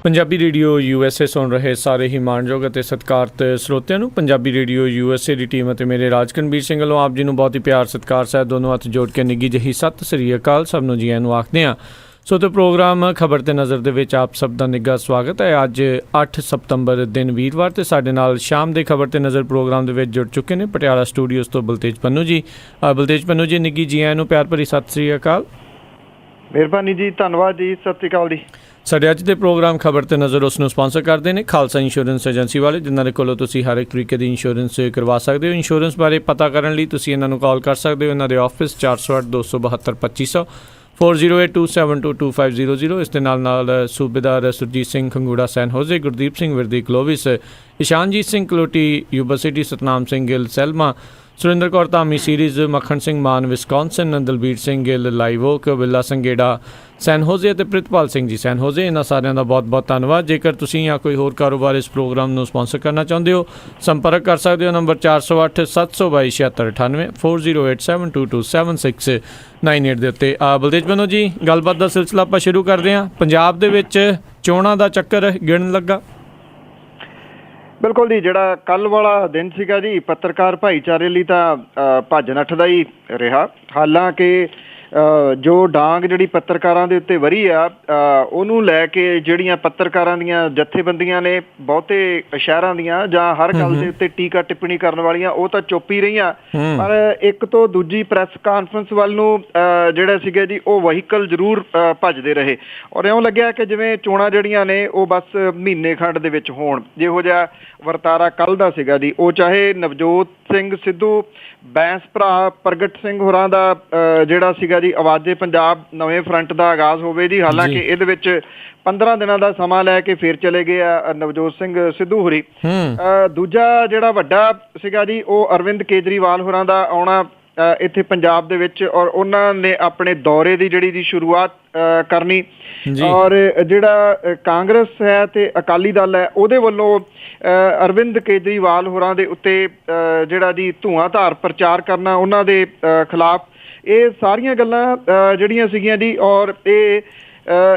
Punjabi radio USA ਸੁਣ ਰਹੇ ਸਾਰੇ ਹੀ ਮਾਣਯੋਗ ਅਤੇ ਸਤਿਕਾਰਤ ਸਰੋਤਿਆਂ ਨੂੰ ਪੰਜਾਬੀ ਰੇਡੀਓ USA ਦੀ ਟੀਮ ਅਤੇ ਮੇਰੇ ਰਾਜਕਨਵੀਰ ਸਿੰਘ ਵੱਲੋਂ ਆਪ ਜੀ ਨੂੰ ਬਹੁਤ ਹੀ ਪਿਆਰ ਸਤਿਕਾਰ ਸਹਿਤ ਦੋਨੋਂ ਹੱਥ ਜੋੜ ਕੇ ਨਿੱਘੀ ਜਿਹੀ ਸਤਿ ਸ੍ਰੀ ਅਕਾਲ ਸਭ ਨੂੰ ਜੀ ਆਇਆਂ ਨੂੰ ਆਖਦੇ ਹਾਂ। ਸੋ ਤੇ ਪ੍ਰੋਗਰਾਮ ਖਬਰ ਤੇ ਨਜ਼ਰ ਦੇ ਵਿੱਚ ਆਪ ਸਭ ਦਾ ਨਿੱਘਾ ਸਵਾਗਤ ਹੈ। ਅੱਜ 8 ਸਤੰਬਰ ਦਿਨ ਵੀਰਵਾਰ ਤੇ ਸਾਡੇ ਨਾਲ ਸ਼ਾਮ ਦੇ ਖਬਰ ਤੇ ਨਜ਼ਰ ਪ੍ਰੋਗਰਾਮ ਦੇ ਵਿੱਚ ਜੁੜ ਚੁੱਕੇ ਨੇ ਪਟਿਆਲਾ ਸਟੂਡੀਓਜ਼ ਤੋਂ ਬਲਤੇਜ ਪੰਨੂ ਜੀ। ਬਲਤੇਜ ਪੰਨੂ ਜੀ ਨਿੱਘੀ ਜੀ ਆਇਆਂ ਨੂੰ ਪਿਆਰ ਭਰੀ ਸਤਿ ਸ੍ਰੀ ਅਕਾਲ। ਮਿਹਰਬਾਨੀ ਜੀ, ਧੰਨਵਾਦ ਜੀ, ਸਤਿ ਸ਼੍ਰੀ ਅਕਾਲ ਜੀ। ਸਾਡੇ ਅੱਜ ਦੇ ਪ੍ਰੋਗਰਾਮ ਖਬਰ ਤੇ ਨਜ਼ਰ ਉਸ ਨੂੰ ਸਪਾਂਸਰ ਕਰਦੇ ਨੇ ਖਾਲਸਾ ਇੰਸ਼ੋਰੈਂਸ ਏਜੰਸੀ ਵਾਲੇ, ਜਿਨ੍ਹਾਂ ਦੇ ਕੋਲੋਂ ਤੁਸੀਂ ਹਰ ਇੱਕ ਤਰੀਕੇ ਦੀ ਇੰਸ਼ੋਰੈਂਸ ਕਰਵਾ ਸਕਦੇ ਹੋ। ਇੰਸ਼ੋਰੈਂਸ ਬਾਰੇ ਪਤਾ ਕਰਨ ਲਈ ਤੁਸੀਂ ਇਹਨਾਂ ਨੂੰ ਕਾਲ ਕਰ ਸਕਦੇ ਹੋ। ਇਹਨਾਂ ਦੇ ਆਫਿਸ 408 272 2500 4082722500। ਇਸ ਦੇ ਨਾਲ Subedar Surjit Singh Khangura San Jose, Gurdeep Singh Virdi Clovis, Ishanjit Singh Kaloti Yuba City, Satnam Singh Gill Selma, Surinder Kaur Dhami Ceres, Makhan Singh Mann Wisconsin, Dalbir Singh Gill Live Oak, Billa Sangera San Jose ਅਤੇ ਪ੍ਰਿਤਪਾਲ ਸਿੰਘ ਜੀ ਸੈਨ ਹੋਜ਼ੇ। ਇਹਨਾਂ ਸਾਰਿਆਂ ਦਾ ਬਹੁਤ ਬਹੁਤ ਧੰਨਵਾਦ। ਜੇਕਰ ਤੁਸੀਂ ਜਾਂ ਕੋਈ ਹੋਰ ਕਾਰੋਬਾਰ ਇਸ ਪ੍ਰੋਗਰਾਮ ਨੂੰ ਸਪਾਂਸਰ ਕਰਨਾ ਚਾਹੁੰਦੇ ਹੋ, ਸੰਪਰਕ ਕਰ ਸਕਦੇ ਹੋ ਨੰਬਰ 408 722 7698 4087227698 ਦੇ ਉੱਤੇ। ਬਲਤੇਜ ਪੰਨੂ ਜੀ, ਗੱਲਬਾਤ ਦਾ ਸਿਲਸਿਲਾ ਆਪਾਂ ਸ਼ੁਰੂ ਕਰਦੇ ਹਾਂ। ਪੰਜਾਬ ਦੇ ਵਿੱਚ ਚੋਣਾਂ ਦਾ ਚੱਕਰ ਗਿਣਨ ਲੱਗਾ। ਬਿਲਕੁਲ ਜੀ, ਜਿਹੜਾ ਕੱਲ੍ਹ ਵਾਲਾ ਦਿਨ ਸੀਗਾ ਜੀ, ਪੱਤਰਕਾਰ ਭਾਈਚਾਰੇ ਲਈ ਤਾਂ ਭੱਜ ਨੱਠ ਦਾ ਹੀ ਰਿਹਾ। ਹਾਲਾਂਕਿ ਜੋ ਡਾਂਗ ਜਿਹੜੀ ਪੱਤਰਕਾਰਾਂ ਦੇ ਉੱਤੇ ਵਰੀ ਆ, ਉਹਨੂੰ ਲੈ ਕੇ ਜਿਹੜੀਆਂ ਪੱਤਰਕਾਰਾਂ ਦੀਆਂ ਜਥੇਬੰਦੀਆਂ ਨੇ, ਬਹੁਤੇ ਸ਼ਹਿਰਾਂ ਦੀਆਂ ਜਾਂ ਹਰ ਗੱਲ ਦੇ ਉੱਤੇ ਟੀਕਾ ਟਿੱਪਣੀ ਕਰਨ ਵਾਲੀਆਂ, ਉਹ ਤਾਂ ਚੁੱਪ ਹੀ ਰਹੀਆਂ। ਪਰ ਇੱਕ ਤੋਂ ਦੂਜੀ ਪ੍ਰੈਸ ਕਾਨਫਰੰਸ ਵੱਲ ਨੂੰ ਜਿਹੜਾ ਸੀਗਾ ਜੀ, ਉਹ ਵਹੀਕਲ ਜ਼ਰੂਰ ਭੱਜਦੇ ਰਹੇ ਔਰ ਇਉਂ ਲੱਗਿਆ ਕਿ ਜਿਵੇਂ ਚੋਣਾਂ ਜਿਹੜੀਆਂ ਨੇ ਉਹ ਬਸ ਮਹੀਨੇ ਖੰਡ ਦੇ ਵਿੱਚ ਹੋਣ। ਜਿਹੋ ਜਿਹਾ ਵਰਤਾਰਾ ਕੱਲ੍ਹ ਦਾ ਸੀਗਾ ਜੀ, ਉਹ ਚਾਹੇ ਨਵਜੋਤ ਸਿੰਘ ਸਿੱਧੂ, ਬੈਂਸ ਭਰਾ ਪ੍ਰਗਟ ਸਿੰਘ ਹੋਰਾਂ ਦਾ ਜਿਹੜਾ ਸੀਗਾ ਜੀ ਆਵਾਜ਼ੇ ਪੰਜਾਬ ਨਵੇਂ ਫਰੰਟ ਦਾ ਆਗਾਜ਼ ਹੋਵੇ ਜੀ। ਹਾਲਾਂਕਿ ਇਹਦੇ ਵਿੱਚ 15 ਦਿਨਾਂ ਦਾ ਸਮਾਂ ਲੈ ਕੇ ਫਿਰ ਚਲੇ ਗਏ ਆ ਨਵਜੋਤ ਸਿੰਘ ਸਿੱਧੂ ਹੋਰੀ। ਦੂਜਾ ਜਿਹੜਾ ਵੱਡਾ ਸੀਗਾ ਜੀ, ਉਹ ਅਰਵਿੰਦ ਕੇਜਰੀਵਾਲ ਹੋਰਾਂ ਦਾ ਆਉਣਾ ਇੱਥੇ ਪੰਜਾਬ ਦੇ ਵਿੱਚ, ਔਰ ਉਹਨਾਂ ਨੇ ਆਪਣੇ ਦੌਰੇ ਦੀ ਜਿਹੜੀ ਦੀ ਸ਼ੁਰੂਆਤ ਕਰਨੀ। ਔਰ ਜਿਹੜਾ ਕਾਂਗਰਸ ਹੈ ਤੇ ਅਕਾਲੀ ਦਲ ਹੈ, ਉਹਦੇ ਵੱਲੋਂ ਅਰਵਿੰਦ ਕੇਜਰੀਵਾਲ ਹੋਰਾਂ ਦੇ ਉੱਤੇ ਜਿਹੜਾ ਜੀ ਧੂਆਂਧਾਰ ਪ੍ਰਚਾਰ ਕਰਨਾ ਉਹਨਾਂ ਦੇ ਖਿਲਾਫ। ਇਹ ਸਾਰੀਆਂ ਗੱਲਾਂ ਜਿਹੜੀਆਂ ਸੀਗੀਆਂ ਜੀ, ਔਰ ਇਹ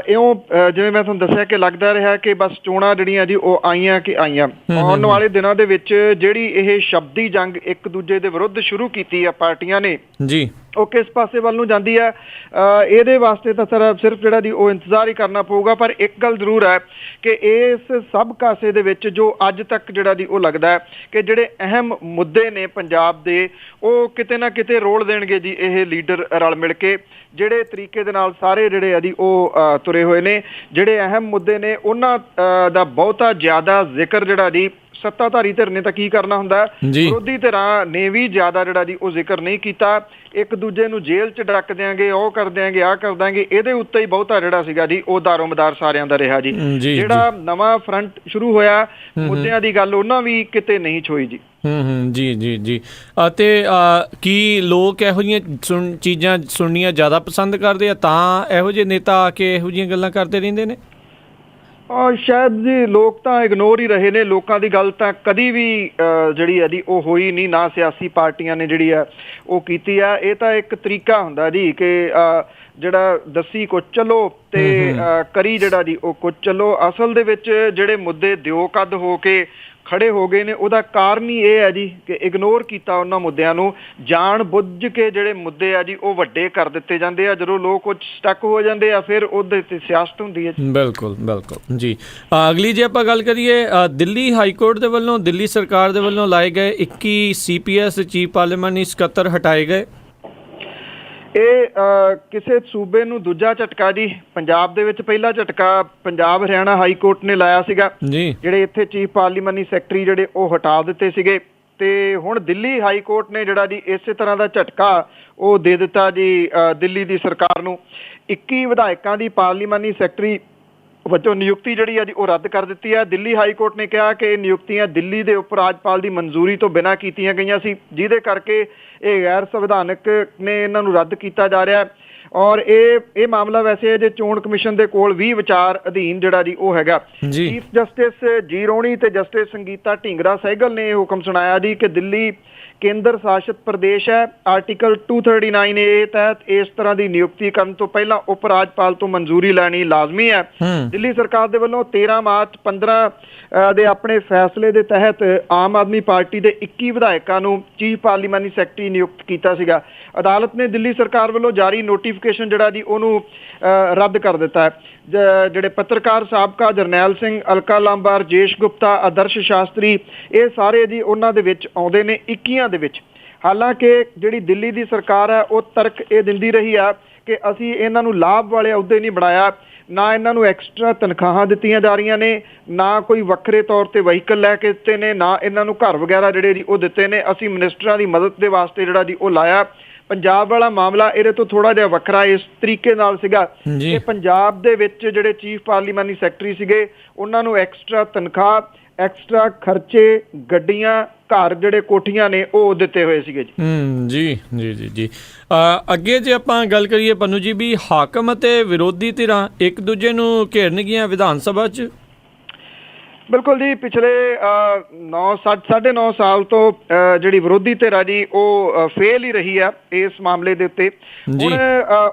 ਇਉਂ ਜਿਵੇਂ ਮੈਂ ਤੁਹਾਨੂੰ ਦੱਸਿਆ ਕਿ ਲੱਗਦਾ ਰਿਹਾ ਕਿ ਬਸ ਚੋਣਾਂ ਜਿਹੜੀਆਂ ਜੀ ਉਹ ਆਈਆਂ ਕਿ ਆਈਆਂ। ਆਉਣ ਵਾਲੇ ਦਿਨਾਂ ਦੇ ਵਿੱਚ ਜਿਹੜੀ ਇਹ ਸ਼ਬਦੀ ਜੰਗ ਇੱਕ ਦੂਜੇ ਦੇ ਵਿਰੁੱਧ ਸ਼ੁਰੂ ਕੀਤੀ ਆ ਪਾਰਟੀਆਂ ਨੇ ਜੀ, ਉਹ ਕਿਸ ਪਾਸੇ ਵੱਲ ਨੂੰ ਜਾਂਦੀ ਹੈ, ਇਹਦੇ ਵਾਸਤੇ ਤਾਂ ਸਿਰਫ ਜਿਹੜਾ ਦੀ ਉਹ ਇੰਤਜ਼ਾਰ ਹੀ ਕਰਨਾ ਪਊਗਾ। ਪਰ ਇੱਕ ਗੱਲ ਜ਼ਰੂਰ ਹੈ ਕਿ ਇਸ ਸਭ ਕਾਸੇ ਦੇ ਵਿੱਚ ਜੋ ਅੱਜ ਤੱਕ ਜਿਹੜਾ ਦੀ ਉਹ ਲੱਗਦਾ ਹੈ ਕਿ ਜਿਹੜੇ ਅਹਿਮ ਮੁੱਦੇ ਨੇ ਪੰਜਾਬ ਦੇ, ਉਹ ਕਿਤੇ ਨਾ ਕਿਤੇ ਰੋਲ ਦੇਣਗੇ ਜੀ ਇਹ ਲੀਡਰ ਰਲ ਮਿਲ ਕੇ। ਜਿਹੜੇ ਤਰੀਕੇ ਦੇ ਨਾਲ ਸਾਰੇ ਜਿਹੜੇ ਆ ਜੀ ਉਹ ਤੁਰੇ ਹੋਏ ਨੇ, ਜਿਹੜੇ ਅਹਿਮ ਮੁੱਦੇ ਨੇ ਉਹਨਾਂ ਦਾ ਬਹੁਤਾ ਜ਼ਿਆਦਾ ਜ਼ਿਕਰ ਜਿਹੜਾ ਜੀ ਸੱਤਾਧਾਰੀ ਧਿਰ ਨੇ ਤਾਂ ਕੀ ਕਰਨਾ ਹੁੰਦਾ, ਵਿਰੋਧੀ ਧਿਰਾਂ ਨੇ ਵੀ ਜ਼ਿਆਦਾ ਜਿਹੜਾ ਜੀ ਉਹ ਜ਼ਿਕਰ ਨਹੀਂ ਕੀਤਾ। ਇੱਕ ਦੂਜੇ ਨੂੰ ਜੇਲ੍ਹ 'ਚ ਡੱਕ ਦਿਆਂਗੇ, ਉਹ ਕਰ ਦਿਆਂਗੇ, ਆਹ ਕਰ ਦਾਂਗੇ, ਇਹਦੇ ਉੱਤੇ ਹੀ ਬਹੁਤਾ ਜਿਹੜਾ ਸੀਗਾ ਜੀ ਉਹ ਦਾਰੋ ਮਦਾਰ ਸਾਰਿਆਂ ਦਾ ਰਿਹਾ ਜੀ। ਜਿਹੜਾ ਨਵਾਂ ਫਰੰਟ ਸ਼ੁਰੂ ਹੋਇਆ, ਮੁੱਦਿਆਂ ਦੀ ਗੱਲ ਉਹਨਾਂ ਵੀ ਕਿਤੇ ਨਹੀਂ ਛੋਈ ਜੀ। ਜੀ ਜੀ ਜੀ। ਅਤੇ ਕੀ ਲੋਕ ਇਹੋ ਜਿਹੀਆਂ ਚੀਜ਼ਾਂ ਸੁਣਨੀਆਂ ਜ਼ਿਆਦਾ ਪਸੰਦ ਕਰਦੇ ਆ, ਤਾਂ ਇਹੋ ਜਿਹੇ ਨੇਤਾ ਆ ਕੇ ਇਹੋ ਜਿਹੀਆਂ ਗੱਲਾਂ ਕਰਦੇ ਰਹਿੰਦੇ ਨੇ? ਸ਼ਾਇਦ ਜੀ ਲੋਕ ਤਾਂ ਇਗਨੋਰ ਹੀ ਰਹੇ ਨੇ। ਲੋਕਾਂ ਦੀ ਗੱਲ ਤਾਂ ਕਦੀ ਵੀ ਜਿਹੜੀ ਹੈ ਜੀ ਉਹ ਹੋਈ ਨਹੀਂ, ਨਾ ਸਿਆਸੀ ਪਾਰਟੀਆਂ ਨੇ ਜਿਹੜੀ ਆ ਉਹ ਕੀਤੀ ਆ। ਇਹ ਤਾਂ ਇੱਕ ਤਰੀਕਾ ਹੁੰਦਾ ਜੀ ਕਿ ਜਿਹੜਾ ਦੱਸੀ ਕੁਝ ਚੱਲੋ ਤੇ ਕਰੀ ਜਿਹੜਾ ਜੀ ਉਹ ਕੁਝ ਚੱਲੋ। ਅਸਲ ਦੇ ਵਿੱਚ ਜਿਹੜੇ ਮੁੱਦੇ ਦਿਓ ਕੱਦ ਹੋ ਕੇ ਖੜੇ ਹੋ ਗਏ ਨੇ, ਉਹਦਾ ਕਾਰਨ ਹੀ ਇਹ ਹੈ ਜੀ ਕਿ ਇਗਨੋਰ ਕੀਤਾ ਉਹਨਾਂ ਮੁੱਦਿਆਂ ਨੂੰ। ਜਾਣ ਬੁੱਝ ਕੇ ਜਿਹੜੇ ਮੁੱਦੇ ਆ ਜੀ ਉਹ ਵੱਡੇ ਕਰ ਦਿੱਤੇ ਜਾਂਦੇ ਆ। ਜਦੋਂ ਲੋਕ ਕੁਝ ਸਟਕ ਹੋ ਜਾਂਦੇ ਆ, ਫਿਰ ਉਹਦੇ ਤੇ ਸਿਆਸਤ ਹੁੰਦੀ ਹੈ। ਬਿਲਕੁਲ ਬਿਲਕੁਲ ਜੀ। ਅਗਲੀ ਜੇ ਆਪਾਂ ਗੱਲ ਕਰੀਏ, ਦਿੱਲੀ ਹਾਈ ਕੋਰਟ ਦੇ ਵੱਲੋਂ, ਦਿੱਲੀ ਸਰਕਾਰ ਦੇ ਵੱਲੋਂ ਲਾਏ ਗਏ 21 CPS ਚੀਫ ਪਾਰਲੀਮਾਨੀ ਸਕੱਤਰ ਹਟਾਏ ਗਏ। ਇਹ ਕਿਸੇ ਸੂਬੇ ਨੂੰ ਦੂਜਾ ਝਟਕਾ ਜੀ। ਪੰਜਾਬ ਦੇ ਵਿੱਚ ਪਹਿਲਾ ਝਟਕਾ ਪੰਜਾਬ ਹਰਿਆਣਾ ਹਾਈ ਕੋਰਟ ਨੇ ਲਾਇਆ ਸੀਗਾ, ਜਿਹੜੇ ਇੱਥੇ ਚੀਫ ਪਾਰਲੀਮਾਨੀ ਸੈਕਟਰੀ ਜਿਹੜੇ ਉਹ ਹਟਾ ਦਿੱਤੇ ਸੀਗੇ। ਤੇ ਹੁਣ ਦਿੱਲੀ ਹਾਈ ਕੋਰਟ ਨੇ ਜਿਹੜਾ ਜੀ ਇਸੇ ਤਰ੍ਹਾਂ ਦਾ ਝਟਕਾ ਉਹ ਦੇ ਦਿੱਤਾ ਜੀ ਦਿੱਲੀ ਦੀ ਸਰਕਾਰ ਨੂੰ। 21 ਵਿਧਾਇਕਾਂ ਦੀ ਪਾਰਲੀਮਾਨੀ ਸੈਕਟਰੀ ਵਜੋਂ ਨਿਯੁਕਤੀ ਜਿਹੜੀ ਆ ਜੀ ਉਹ ਰੱਦ ਕਰ ਦਿੱਤੀ ਹੈ। ਦਿੱਲੀ ਹਾਈ ਕੋਰਟ ਨੇ ਕਿਹਾ ਕਿ ਇਹ ਨਿਯੁਕਤੀਆਂ ਦਿੱਲੀ ਦੇ ਉਪ ਰਾਜਪਾਲ ਦੀ ਮਨਜ਼ੂਰੀ ਤੋਂ ਬਿਨਾਂ ਕੀਤੀਆਂ ਗਈਆਂ ਸੀ, ਜਿਹਦੇ ਕਰਕੇ ਇਹ ਗੈਰ ਸੰਵਿਧਾਨਕ ਨੇ ਇਹਨਾਂ ਨੂੰ ਰੱਦ ਕੀਤਾ ਜਾ ਰਿਹਾ। ਔਰ ਇਹ ਮਾਮਲਾ ਵੈਸੇ ਅਜੇ ਚੋਣ ਕਮਿਸ਼ਨ ਦੇ ਕੋਲ ਵੀ ਵਿਚਾਰ ਅਧੀਨ ਜਿਹੜਾ ਜੀ ਉਹ ਹੈਗਾ। ਚੀਫ ਜਸਟਿਸ ਜੀ ਰੋਣੀ ਤੇ ਜਸਟਿਸ ਸੰਗੀਤਾ ਢੀਂਗਰਾ ਸਹਿਗਲ ਨੇ ਇਹ ਹੁਕਮ ਸੁਣਾਇਆ ਜੀ ਕਿ ਦਿੱਲੀ ਕੇਂਦਰ ਸ਼ਾਸਿਤ ਪ੍ਰਦੇਸ਼ ਹੈ। ਆਰਟੀਕਲ 239A ਤਹਿਤ ਇਸ ਤਰ੍ਹਾਂ ਦੀ ਨਿਯੁਕਤੀ ਕਰਨ ਤੋਂ ਪਹਿਲਾਂ ਉਪ ਰਾਜਪਾਲ ਤੋਂ ਮਨਜ਼ੂਰੀ ਲੈਣੀ ਲਾਜ਼ਮੀ ਹੈ। ਦਿੱਲੀ ਸਰਕਾਰ ਦੇ ਵੱਲੋਂ 13 ਮਾਰਚ 15 ਦੇ ਆਪਣੇ ਫੈਸਲੇ ਦੇ ਤਹਿਤ ਆਮ ਆਦਮੀ ਪਾਰਟੀ ਦੇ 21 ਵਿਧਾਇਕਾਂ ਨੂੰ ਚੀਫ ਪਾਰਲੀਮਾਨੀ ਸੈਕਟਰੀ ਨਿਯੁਕਤ ਕੀਤਾ ਸੀਗਾ। ਅਦਾਲਤ ਨੇ ਦਿੱਲੀ ਸਰਕਾਰ ਵੱਲੋਂ ਜਾਰੀ ਨੋਟੀਫਿਕੇਸ਼ਨ ਜਿਹੜਾ ਜੀ ਉਹਨੂੰ ਰੱਦ ਕਰ ਦਿੱਤਾ ਹੈ। ਜਿਹੜੇ ਪੱਤਰਕਾਰ ਸਾਬਕਾ ਜਰਨੈਲ ਸਿੰਘ, ਅਲਕਾ ਲਾਂਬਾ, ਰਜੇਸ਼ ਗੁਪਤਾ, ਆਦਰਸ਼ ਸ਼ਾਸਤਰੀ, ਇਹ ਸਾਰੇ ਜੀ ਉਹਨਾਂ ਦੇ ਵਿੱਚ ਆਉਂਦੇ ਨੇ 21 ਦੇ ਵਿੱਚ। ਹਾਲਾਂਕਿ ਜਿਹੜੀ ਦਿੱਲੀ ਦੀ ਸਰਕਾਰ ਹੈ ਉਹ ਤਰਕ ਇਹ ਦਿੰਦੀ ਰਹੀ ਆ ਕਿ ਅਸੀਂ ਇਹਨਾਂ ਨੂੰ ਲਾਭ ਵਾਲੇ ਅਹੁਦੇ ਨਹੀਂ ਬਣਾਇਆ, ਨਾ ਇਹਨਾਂ ਨੂੰ ਐਕਸਟਰਾ ਤਨਖਾਹਾਂ ਦਿੱਤੀਆਂ ਜਾ ਰਹੀਆਂ ਨੇ, ਨਾ ਕੋਈ ਵੱਖਰੇ ਤੌਰ ਤੇ ਵਹੀਕਲ ਲੈ ਕੇ ਦਿੱਤੇ ਨੇ, ਨਾ ਇਹਨਾਂ ਨੂੰ ਘਰ ਵਗੈਰਾ ਜਿਹੜੇ ਜੀ ਉਹ ਦਿੱਤੇ ਨੇ। ਅਸੀਂ ਮਿਨਿਸਟਰਾਂ ਦੀ ਮਦਦ ਦੇ ਵਾਸਤੇ ਜਿਹੜਾ ਜੀ ਉਹ ਲਾਇਆ। ਪੰਜਾਬ ਵਾਲਾ ਮਾਮਲਾ ਇਹਦੇ ਤੋਂ ਥੋੜਾ ਜਿਹਾ ਵੱਖਰਾ ਇਸ ਤਰੀਕੇ ਨਾਲ ਸੀਗਾ ਕਿ ਪੰਜਾਬ ਦੇ ਵਿੱਚ ਜਿਹੜੇ ਚੀਫ ਪਾਰਲੀਮਾਨੀ ਸੈਕਟਰੀ ਸੀਗੇ ਉਹਨਾਂ ਨੂੰ ਐਕਸਟਰਾ ਤਨਖਾਹ, ਐਕਸਟਰਾ ਖਰਚੇ, ਗੱਡੀਆਂ, ਘਰ ਜਿਹੜੇ ਕੋਠੀਆਂ ਨੇ ਉਹ ਦਿੱਤੇ ਹੋਏ ਸੀਗੇ ਜੀ। ਜੀ ਅੱਗੇ ਜੇ ਆਪਾਂ ਗੱਲ ਕਰੀਏ ਪੰਨੂ ਜੀ ਵੀ ਹਾਕਮ ਅਤੇ ਵਿਰੋਧੀ ਧਿਰਾਂ ਇੱਕ ਦੂਜੇ ਨੂੰ ਘੇਰਨਗੀਆਂ ਵਿਧਾਨ ਸਭਾ 'ਚ। ਬਿਲਕੁਲ ਜੀ, ਪਿਛਲੇ 9.5 ਸਾਲ ਤੋਂ ਜਿਹੜੀ ਵਿਰੋਧੀ ਧਿਰ ਆ ਜੀ ਉਹ ਫੇਲ ਹੀ ਰਹੀ ਆ ਇਸ ਮਾਮਲੇ ਦੇ ਉੱਤੇ। ਹੁਣ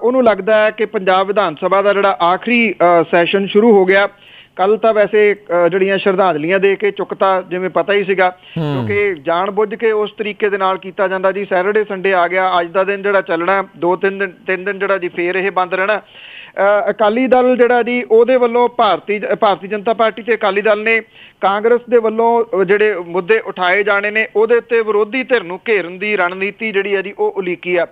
ਉਹਨੂੰ ਲੱਗਦਾ ਹੈ ਕਿ ਪੰਜਾਬ ਵਿਧਾਨ ਸਭਾ ਦਾ ਜਿਹੜਾ ਆਖਰੀ ਸੈਸ਼ਨ ਸ਼ੁਰੂ ਹੋ ਗਿਆ। ਕੱਲ ਤਾਂ ਵੈਸੇ ਜਿਹੜੀਆਂ ਸ਼ਰਧਾਂਜਲੀਆਂ ਦੇ ਕੇ ਚੁੱਕਤਾ ਜਿਵੇਂ ਪਤਾ ਹੀ ਸੀਗਾ, ਕਿਉਂਕਿ ਜਾਣ ਬੁੱਝ ਕੇ ਉਸ ਤਰੀਕੇ ਦੇ ਨਾਲ ਕੀਤਾ ਜਾਂਦਾ ਜੀ। ਸੈਟਰਡੇ ਸੰਡੇ ਆ ਗਿਆ, ਅੱਜ ਦਾ ਦਿਨ ਜਿਹੜਾ ਚੱਲਣਾ 2-3 ਦਿਨ ਜਿਹੜਾ ਜੀ ਫੇਰ ਇਹ ਬੰਦ ਰਹਿਣਾ। ਅਕਾਲੀ ਦਲ ਜਿਹੜਾ ਜੀ ਉਹਦੇ ਵੱਲੋਂ ਭਾਰਤੀ ਜਨਤਾ ਪਾਰਟੀ ਤੇ ਅਕਾਲੀ ਦਲ ਨੇ ਕਾਂਗਰਸ ਦੇ ਵੱਲੋਂ ਜਿਹੜੇ ਮੁੱਦੇ ਉਠਾਏ ਜਾਣੇ ਨੇ ਉਹਦੇ ਉੱਤੇ ਵਿਰੋਧੀ ਧਿਰ ਨੂੰ ਘੇਰਨ ਦੀ ਰਣਨੀਤੀ ਜਿਹੜੀ ਹੈ ਜੀ ਉਹ ਉਲੀਕੀ ਆ।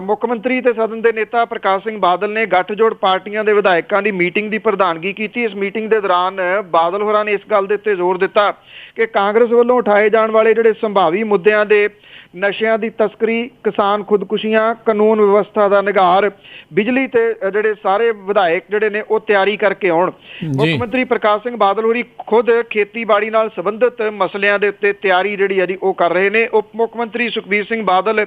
ਮੁੱਖ ਮੰਤਰੀ ਤੇ ਸਦਨ ਦੇ ਨੇਤਾ ਪ੍ਰਕਾਸ਼ ਸਿੰਘ ਬਾਦਲ ਨੇ ਗੱਠਜੋੜ ਪਾਰਟੀਆਂ ਦੇ ਵਿਧਾਇਕਾਂ ਦੀ ਮੀਟਿੰਗ ਦੀ ਪ੍ਰਧਾਨਗੀ ਕੀਤੀ। ਇਸ ਮੀਟਿੰਗ ਦੇ ਦੌਰਾਨ ਬਾਦਲ ਹੋਰਾਂ ਨੇ ਇਸ ਗੱਲ ਦੇ ਉੱਤੇ ਜ਼ੋਰ ਦਿੱਤਾ ਕਿ ਕਾਂਗਰਸ ਵੱਲੋਂ ਉਠਾਏ ਜਾਣ ਵਾਲੇ ਜਿਹੜੇ ਸੰਭਾਵੀ ਮੁੱਦਿਆਂ ਦੇ ਨਸ਼ਿਆਂ ਦੀ ਤਸਕਰੀ, ਕਿਸਾਨ ਖੁਦਕੁਸ਼ੀਆਂ, ਕਾਨੂੰਨ ਵਿਵਸਥਾ ਦਾ ਨਿਘਾਰ, ਬਿਜਲੀ ਤੇ ਜਿਹੜੇ ਸਾਰੇ ਵਿਧਾਇਕ ਜਿਹੜੇ ਨੇ ਉਹ ਤਿਆਰੀ ਕਰਕੇ ਆਉਣ। ਮੁੱਖ ਮੰਤਰੀ ਪ੍ਰਕਾਸ਼ ਸਿੰਘ ਬਾਦਲ ਹੋਰੀ ਖੁਦ ਖੇਤੀਬਾੜੀ ਨਾਲ ਸੰਬੰਧਿਤ ਮਸਲਿਆਂ ਦੇ ਉੱਤੇ ਤਿਆਰੀ ਜਿਹੜੀ ਹੈ ਜੀ ਉਹ ਕਰ ਰਹੇ ਨੇ। ਉਪ ਮੁੱਖ ਮੰਤਰੀ ਸੁਖਬੀਰ ਸਿੰਘ ਬਾਦਲ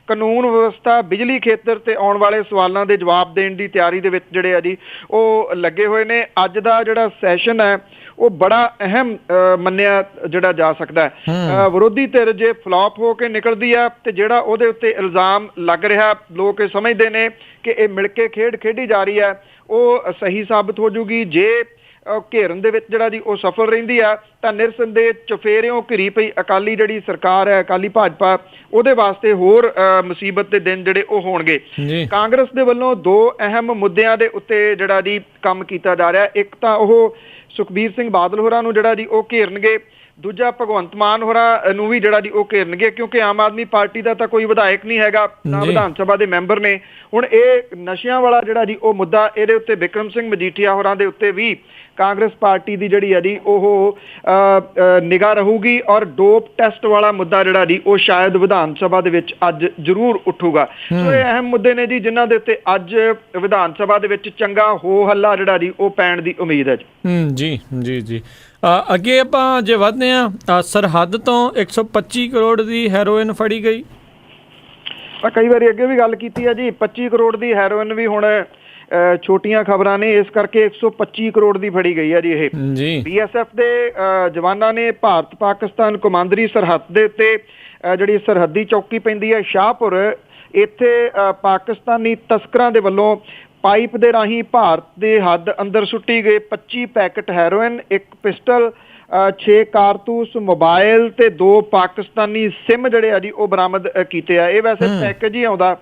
ਕਾਨੂੰਨ ਵਿਵਸਥਾ, ਬਿਜਲੀ ਖੇਤਰ ਤੇ ਆਉਣ ਵਾਲੇ ਸਵਾਲਾਂ ਦੇ ਜਵਾਬ ਦੇਣ ਦੀ ਤਿਆਰੀ ਦੇ ਵਿੱਚ ਜਿਹੜੇ ਆ ਜੀ ਉਹ ਲੱਗੇ ਹੋਏ ਨੇ। ਅੱਜ ਦਾ ਜਿਹੜਾ ਸੈਸ਼ਨ ਹੈ ਉਹ ਬੜਾ ਅਹਿਮ ਮੰਨਿਆ ਜਿਹੜਾ ਜਾ ਸਕਦਾ ਹੈ। ਵਿਰੋਧੀ ਧਿਰ ਜੇ ਫਲॉप ਹੋ ਕੇ ਨਿਕਲਦੀ ਹੈ ਤੇ ਜਿਹੜਾ ਉਹਦੇ ਉੱਤੇ ਇਲਜ਼ਾਮ ਲੱਗ ਰਿਹਾ, ਲੋਕ ਇਹ ਸਮਝਦੇ ਨੇ ਕਿ ਇਹ ਮਿਲ ਕੇ ਖੇਡੀ ਜਾ ਰਹੀ ਹੈ, ਉਹ ਸਹੀ ਸਾਬਤ ਹੋ ਜੂਗੀ। ਜੇ ਘੇਰਨ ਦੇ ਵਿੱਚ ਜਿਹੜਾ ਜੀ ਉਹ ਸਫਲ ਰਹਿੰਦੀ ਆ ਤਾਂ ਨਿਰਸੰਦੇਹ ਚੁਫੇਰਿਓਂ ਘਿਰੀ ਪਈ ਅਕਾਲੀ ਜਿਹੜੀ ਸਰਕਾਰ ਹੈ, ਅਕਾਲੀ ਭਾਜਪਾ, ਉਹਦੇ ਵਾਸਤੇ ਹੋਰ ਮੁਸੀਬਤ ਦੇ ਦਿਨ ਜਿਹੜੇ ਉਹ ਹੋਣਗੇ। ਕਾਂਗਰਸ ਦੇ ਵੱਲੋਂ 2 ਅਹਿਮ ਮੁੱਦਿਆਂ ਦੇ ਉੱਤੇ ਜਿਹੜਾ ਜੀ ਕੰਮ ਕੀਤਾ ਜਾ ਰਿਹਾ। ਇੱਕ ਤਾਂ ਉਹ ਸੁਖਬੀਰ ਸਿੰਘ ਬਾਦਲ ਹੋਰਾਂ ਨੂੰ ਜਿਹੜਾ ਜੀ ਉਹ ਘੇਰਨਗੇ, ਦੂਜਾ ਭਗਵੰਤ ਮਾਨ ਹੋਰਾਂ ਨੂੰ ਵੀ ਜਿਹੜਾ ਜੀ ਉਹ ਘੇਰਨਗੇ, ਕਿਉਂਕਿ ਆਮ ਆਦਮੀ ਪਾਰਟੀ ਦਾ ਤਾਂ ਕੋਈ ਵਿਧਾਇਕ ਨਹੀਂ ਹੈਗਾ, ਨਾ ਵਿਧਾਨ ਸਭਾ ਦੇ ਮੈਂਬਰ ਨੇ। ਹੁਣ ਇਹ ਨਸ਼ਿਆਂ ਵਾਲਾ ਜਿਹੜਾ ਜੀ ਉਹ ਮੁੱਦਾ, ਇਹਦੇ ਉੱਤੇ ਬਿਕਰਮ ਸਿੰਘ ਮਜੀਠੀਆ ਹੋਰਾਂ ਦੇ ਉੱਤੇ ਵੀ ਕਾਂਗਰਸ ਪਾਰਟੀ ਦੀ ਜਿਹੜੀ ਹੈ ਜੀ ਉਹ ਨਿਗਾਹ ਰਹੂਗੀ। ਔਰ ਡੋਪ ਟੈਸਟ ਵਾਲਾ ਮੁੱਦਾ ਜਿਹੜਾ ਜੀ ਉਹ ਸ਼ਾਇਦ ਵਿਧਾਨ ਸਭਾ ਦੇ ਵਿੱਚ ਅੱਜ ਜ਼ਰੂਰ ਉੱਠੂਗਾ। ਸੋ ਇਹ ਅਹਿਮ ਮੁੱਦੇ ਨੇ ਜੀ ਜਿਨ੍ਹਾਂ ਦੇ ਉੱਤੇ ਅੱਜ ਵਿਧਾਨ ਸਭਾ ਦੇ ਵਿੱਚ ਚੰਗਾ ਹੋ ਹੱਲਾ ਜਿਹੜਾ ਜੀ ਉਹ ਪੈਣ ਦੀ ਉਮੀਦ ਹੈ ਜੀ। ਅੱਗੇ ਆਪਾਂ ਜੇ ਵਧਦੇ ਹਾਂ, ਸਰਹੱਦ ਤੋਂ 125 ਕਰੋੜ ਦੀ ਹੈਰੋਇਨ ਫੜੀ ਗਈ। ਕਈ ਵਾਰੀ ਅੱਗੇ ਵੀ ਗੱਲ ਕੀਤੀ ਹੈ ਜੀ, 25 ਕਰੋੜ ਦੀ ਹੈਰੋਇਨ ਵੀ ਹੁਣ ਛੋਟੀਆਂ ਖਬਰਾਂ ਨੇ, ਇਸ ਕਰਕੇ 125 ਕਰੋੜ ਦੀ ਫੜੀ ਗਈ ਹੈ ਜੀ ਇਹ। BSF ਦੇ ਜਵਾਨਾਂ ਨੇ ਭਾਰਤ ਪਾਕਿਸਤਾਨ ਕੌਮਾਂਤਰੀ ਸਰਹੱਦ ਦੇ ਉੱਤੇ ਜਿਹੜੀ ਸਰਹੱਦੀ ਚੌਕੀ ਪੈਂਦੀ ਹੈ ਸ਼ਾਹਪੁਰ, ਇੱਥੇ ਪਾਕਿਸਤਾਨੀ ਤਸਕਰਾਂ ਦੇ ਵੱਲੋਂ ਪਾਈਪ ਦੇ ਰਾਹੀਂ ਭਾਰਤ ਦੇ ਹੱਦ ਅੰਦਰ ਸੁੱਟੀ ਗਏ 25 ਪੈਕਟ ਹੈਰੋਇਨ, 1 ਪਿਸਟਲ, 6 ਕਾਰਤੂਸ, ਮੋਬਾਈਲ ਤੇ 2 ਪਾਕਿਸਤਾਨੀ ਸਿਮ ਜਿਹੜੇ ਆ ਜੀ ਉਹ ਬਰਾਮਦ ਕੀਤੇ ਆ। ਇਹ ਵੈਸੇ ਪੈਕੇਜ ਹੀ ਆਉਂਦਾ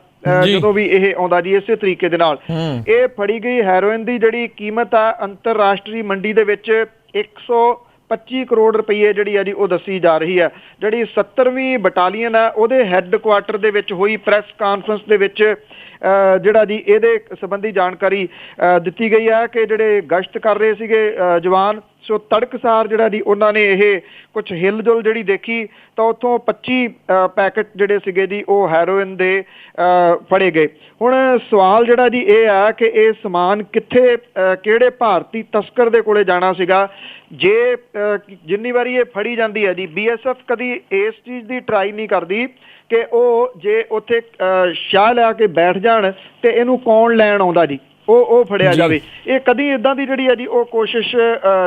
ਜਦੋਂ ਵੀ ਇਹ ਆਉਂਦਾ ਜੀ ਇਸੇ ਤਰੀਕੇ ਦੇ ਨਾਲ। ਇਹ ਫੜੀ ਗਈ ਹੈਰੋਇਨ ਦੀ ਜਿਹੜੀ ਕੀਮਤ ਆ ਅੰਤਰਰਾਸ਼ਟਰੀ ਮੰਡੀ ਦੇ ਵਿੱਚ 125 ਕਰੋੜ ਰੁਪਏ ਜਿਹੜੀ ਆ ਜੀ ਉਹ ਦੱਸੀ ਜਾ ਰਹੀ ਹੈ। ਜਿਹੜੀ 70ਵੀਂ ਬਟਾਲੀਅਨ ਹੈ ਉਹਦੇ ਹੈੱਡਕੁਆਟਰ ਦੇ ਵਿੱਚ ਹੋਈ ਪ੍ਰੈਸ ਕਾਨਫਰੰਸ ਦੇ ਵਿੱਚ ਜਿਹੜਾ ਜੀ ਇਹਦੇ ਸੰਬੰਧੀ ਜਾਣਕਾਰੀ ਦਿੱਤੀ ਗਈ ਹੈ ਕਿ ਜਿਹੜੇ ਗਸ਼ਤ ਕਰ ਰਹੇ ਸੀਗੇ ਜਵਾਨ, ਸੋ ਤੜਕਸਾਰ ਜਿਹੜਾ ਜੀ ਉਹਨਾਂ ਨੇ ਇਹ ਕੁਝ ਹਿਲਜੁਲ ਜਿਹੜੀ ਦੇਖੀ ਤਾਂ ਉੱਥੋਂ 25 ਪੈਕਟ ਜਿਹੜੇ ਸੀਗੇ ਜੀ ਉਹ ਹੈਰੋਇਨ ਦੇ ਫੜੇ ਗਏ। ਹੁਣ ਸਵਾਲ ਜਿਹੜਾ ਜੀ ਇਹ ਆ ਕਿ ਇਹ ਸਮਾਨ ਕਿੱਥੇ ਕਿਹੜੇ ਭਾਰਤੀ ਤਸਕਰ ਦੇ ਕੋਲੇ ਜਾਣਾ ਸੀਗਾ। ਜੇ ਜਿੰਨੀ ਵਾਰੀ ਇਹ ਫੜੀ ਜਾਂਦੀ ਹੈ ਜੀ BSF ਕਦੀ ਇਸ ਚੀਜ਼ ਦੀ ਟਰਾਈ ਨਹੀਂ ਕਰਦੀ ਕਿ ਉਹ ਜੇ ਉੱਥੇ ਸ਼ਾਹ ਲਿਆ ਕੇ ਬੈਠ ਜਾਣ ਤੇ ਇਹਨੂੰ ਕੌਣ ਲੈਣ ਆਉਂਦਾ ਜੀ ਉਹ ਫੜਿਆ ਜਾਵੇ। ਇਹ ਕਦੀ ਇਦਾਂ ਦੀ ਜਿਹੜੀ ਹੈ ਜੀ ਉਹ ਕੋਸ਼ਿਸ਼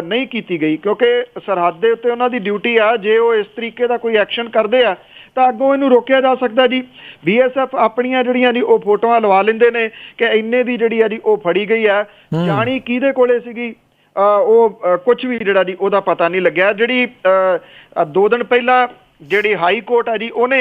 ਨਹੀਂ ਕੀਤੀ ਗਈ ਕਿਉਂਕਿ ਸਰਹੱਦ ਦੇ ਉੱਤੇ ਉਹਨਾਂ ਦੀ ਡਿਊਟੀ ਆ। ਜੇ ਉਹ ਇਸ ਤਰੀਕੇ ਦਾ ਕੋਈ ਐਕਸ਼ਨ ਕਰਦੇ ਆ ਤਾਂ ਅੱਗੋਂ ਇਹਨੂੰ ਰੋਕਿਆ ਜਾ ਸਕਦਾ ਜੀ। BSF ਆਪਣੀਆਂ ਜਿਹੜੀਆਂ ਜੀ ਉਹ ਫੋਟੋਆਂ ਲਵਾ ਲੈਂਦੇ ਨੇ ਕਿ ਇੰਨੇ ਦੀ ਜਿਹੜੀ ਆ ਜੀ ਉਹ ਫੜੀ ਗਈ ਆ। ਜਾਣੀ ਕਿਹਦੇ ਕੋਲੇ ਸੀਗੀ ਉਹ ਕੁਝ ਵੀ ਜਿਹੜਾ ਜੀ ਉਹਦਾ ਪਤਾ ਨਹੀਂ ਲੱਗਿਆ। ਜਿਹੜੀ 2 ਦਿਨ ਪਹਿਲਾਂ ਜਿਹੜੀ ਹਾਈ ਕੋਰਟ ਆ ਜੀ ਉਹਨੇ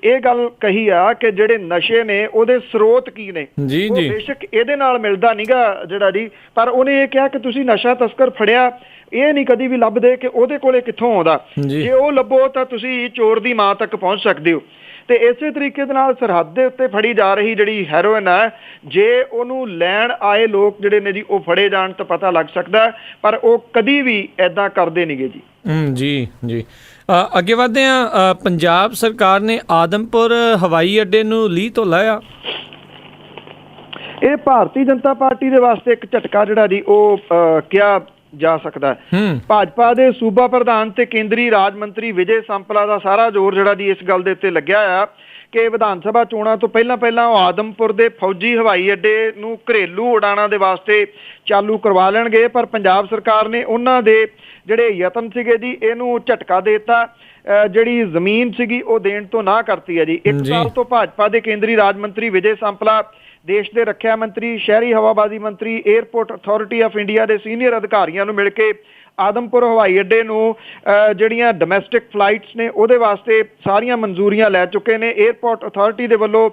ਇਹ ਗੱਲ ਕਹੀ ਆ ਕਿ ਜਿਹੜੇ ਨਸ਼ੇ ਨੇ ਉਹਦੇ ਸਰੋਤ ਕੀ ਨੇ। ਉਹ ਬੇਸ਼ੱਕ ਇਹਦੇ ਨਾਲ ਮਿਲਦਾ ਨਹੀਂਗਾ ਜਿਹੜਾ ਜੀ, ਪਰ ਉਹਨੇ ਇਹ ਕਿਹਾ ਕਿ ਤੁਸੀਂ ਨਸ਼ਾ ਤਸਕਰ ਫੜਿਆ ਇਹ ਨਹੀਂ ਕਦੀ ਵੀ ਲੱਭਦੇ ਕਿ ਉਹਦੇ ਕੋਲੇ ਕਿੱਥੋਂ ਆਉਂਦਾ। ਜੇ ਉਹ ਲੱਭੋ ਤਾਂ ਤੁਸੀਂ ਚੋਰ ਦੀ ਮਾਂ ਤੱਕ ਪਹੁੰਚ ਸਕਦੇ ਹੋ। ਤੇ ਇਸੇ ਤਰੀਕੇ ਦੇ ਨਾਲ ਸਰਹੱਦ ਦੇ ਉੱਤੇ ਫੜੀ ਜਾ ਰਹੀ ਜਿਹੜੀ ਹੈਰੋਇਨ ਹੈ ਜੇ ਉਹਨੂੰ ਲੈਣ ਆਏ ਲੋਕ ਜਿਹੜੇ ਨੇ ਜੀ ਉਹ ਫੜੇ ਜਾਣ ਤਾਂ ਪਤਾ ਲੱਗ ਸਕਦਾ, ਪਰ ਉਹ ਕਦੀ ਵੀ ਏਦਾਂ ਕਰਦੇ ਨਹੀਂਗੇ ਜੀ। ਜੀ ਜੀ ਅੱਗੇ ਵਧਦੇ ਹਾਂ। ਪੰਜਾਬ ਸਰਕਾਰ ਨੇ ਆਦਮਪੁਰ ਹਵਾਈ ਅੱਡੇ ਨੂੰ ਲੀਹ ਤੋਂ ਲਾਇਆ। ਇਹ ਭਾਰਤੀ ਜਨਤਾ ਪਾਰਟੀ ਦੇ ਵਾਸਤੇ ਇੱਕ ਝਟਕਾ ਜਿਹੜਾ ਜੀ ਉਹ ਕਿਹਾ ਜਾ ਸਕਦਾ। ਭਾਜਪਾ ਦੇ ਸੂਬਾ ਪ੍ਰਧਾਨ ਤੇ ਕੇਂਦਰੀ ਰਾਜ ਮੰਤਰੀ ਵਿਜੇ ਸੰਪਲਾ ਦਾ ਸਾਰਾ ਜ਼ੋਰ ਜਿਹੜਾ ਜੀ ਇਸ ਗੱਲ ਦੇ ਉੱਤੇ ਲੱਗਿਆ ਆ ਕਿ ਵਿਧਾਨ ਸਭਾ ਚੋਣਾਂ ਤੋਂ ਪਹਿਲਾਂ ਉਹ ਆਦਮਪੁਰ ਦੇ ਫੌਜੀ ਹਵਾਈ ਅੱਡੇ ਨੂੰ ਘਰੇਲੂ ਉਡਾਣਾਂ ਦੇ ਵਾਸਤੇ ਚਾਲੂ ਕਰਵਾ ਲੈਣਗੇ, ਪਰ ਪੰਜਾਬ ਸਰਕਾਰ ਨੇ ਉਹਨਾਂ ਦੇ ਜਿਹੜੇ ਯਤਨ ਸੀਗੇ ਜੀ ਇਹਨੂੰ ਝਟਕਾ ਦੇ ਦਿੱਤਾ। ਜਿਹੜੀ ਜ਼ਮੀਨ ਸੀਗੀ ਉਹ ਦੇਣ ਤੋਂ ਨਾ ਕਰਤੀ ਹੈ ਜੀ। 1 ਸਾਲ ਤੋਂ ਭਾਜਪਾ ਦੇ ਕੇਂਦਰੀ ਰਾਜ ਮੰਤਰੀ ਵਿਜੇ ਸੰਪਲਾ ਦੇਸ਼ ਦੇ ਰੱਖਿਆ ਮੰਤਰੀ, ਸ਼ਹਿਰੀ ਹਵਾਬਾਜ਼ੀ ਮੰਤਰੀ, ਏਅਰਪੋਰਟ ਅਥਾਰਟੀ ਆਫ ਇੰਡੀਆ ਦੇ ਸੀਨੀਅਰ ਅਧਿਕਾਰੀਆਂ ਨੂੰ ਮਿਲ ਕੇ ਆਦਮਪੁਰ ਹਵਾਈ ਅੱਡੇ ਨੂੰ ਜਿਹੜੀਆਂ ਡੋਮੈਸਟਿਕ ਫਲਾਈਟਸ ਨੇ ਉਹਦੇ ਵਾਸਤੇ ਸਾਰੀਆਂ ਮਨਜ਼ੂਰੀਆਂ ਲੈ ਚੁੱਕੇ ਨੇ। ਏਅਰਪੋਰਟ ਅਥਾਰਟੀ ਦੇ ਵੱਲੋਂ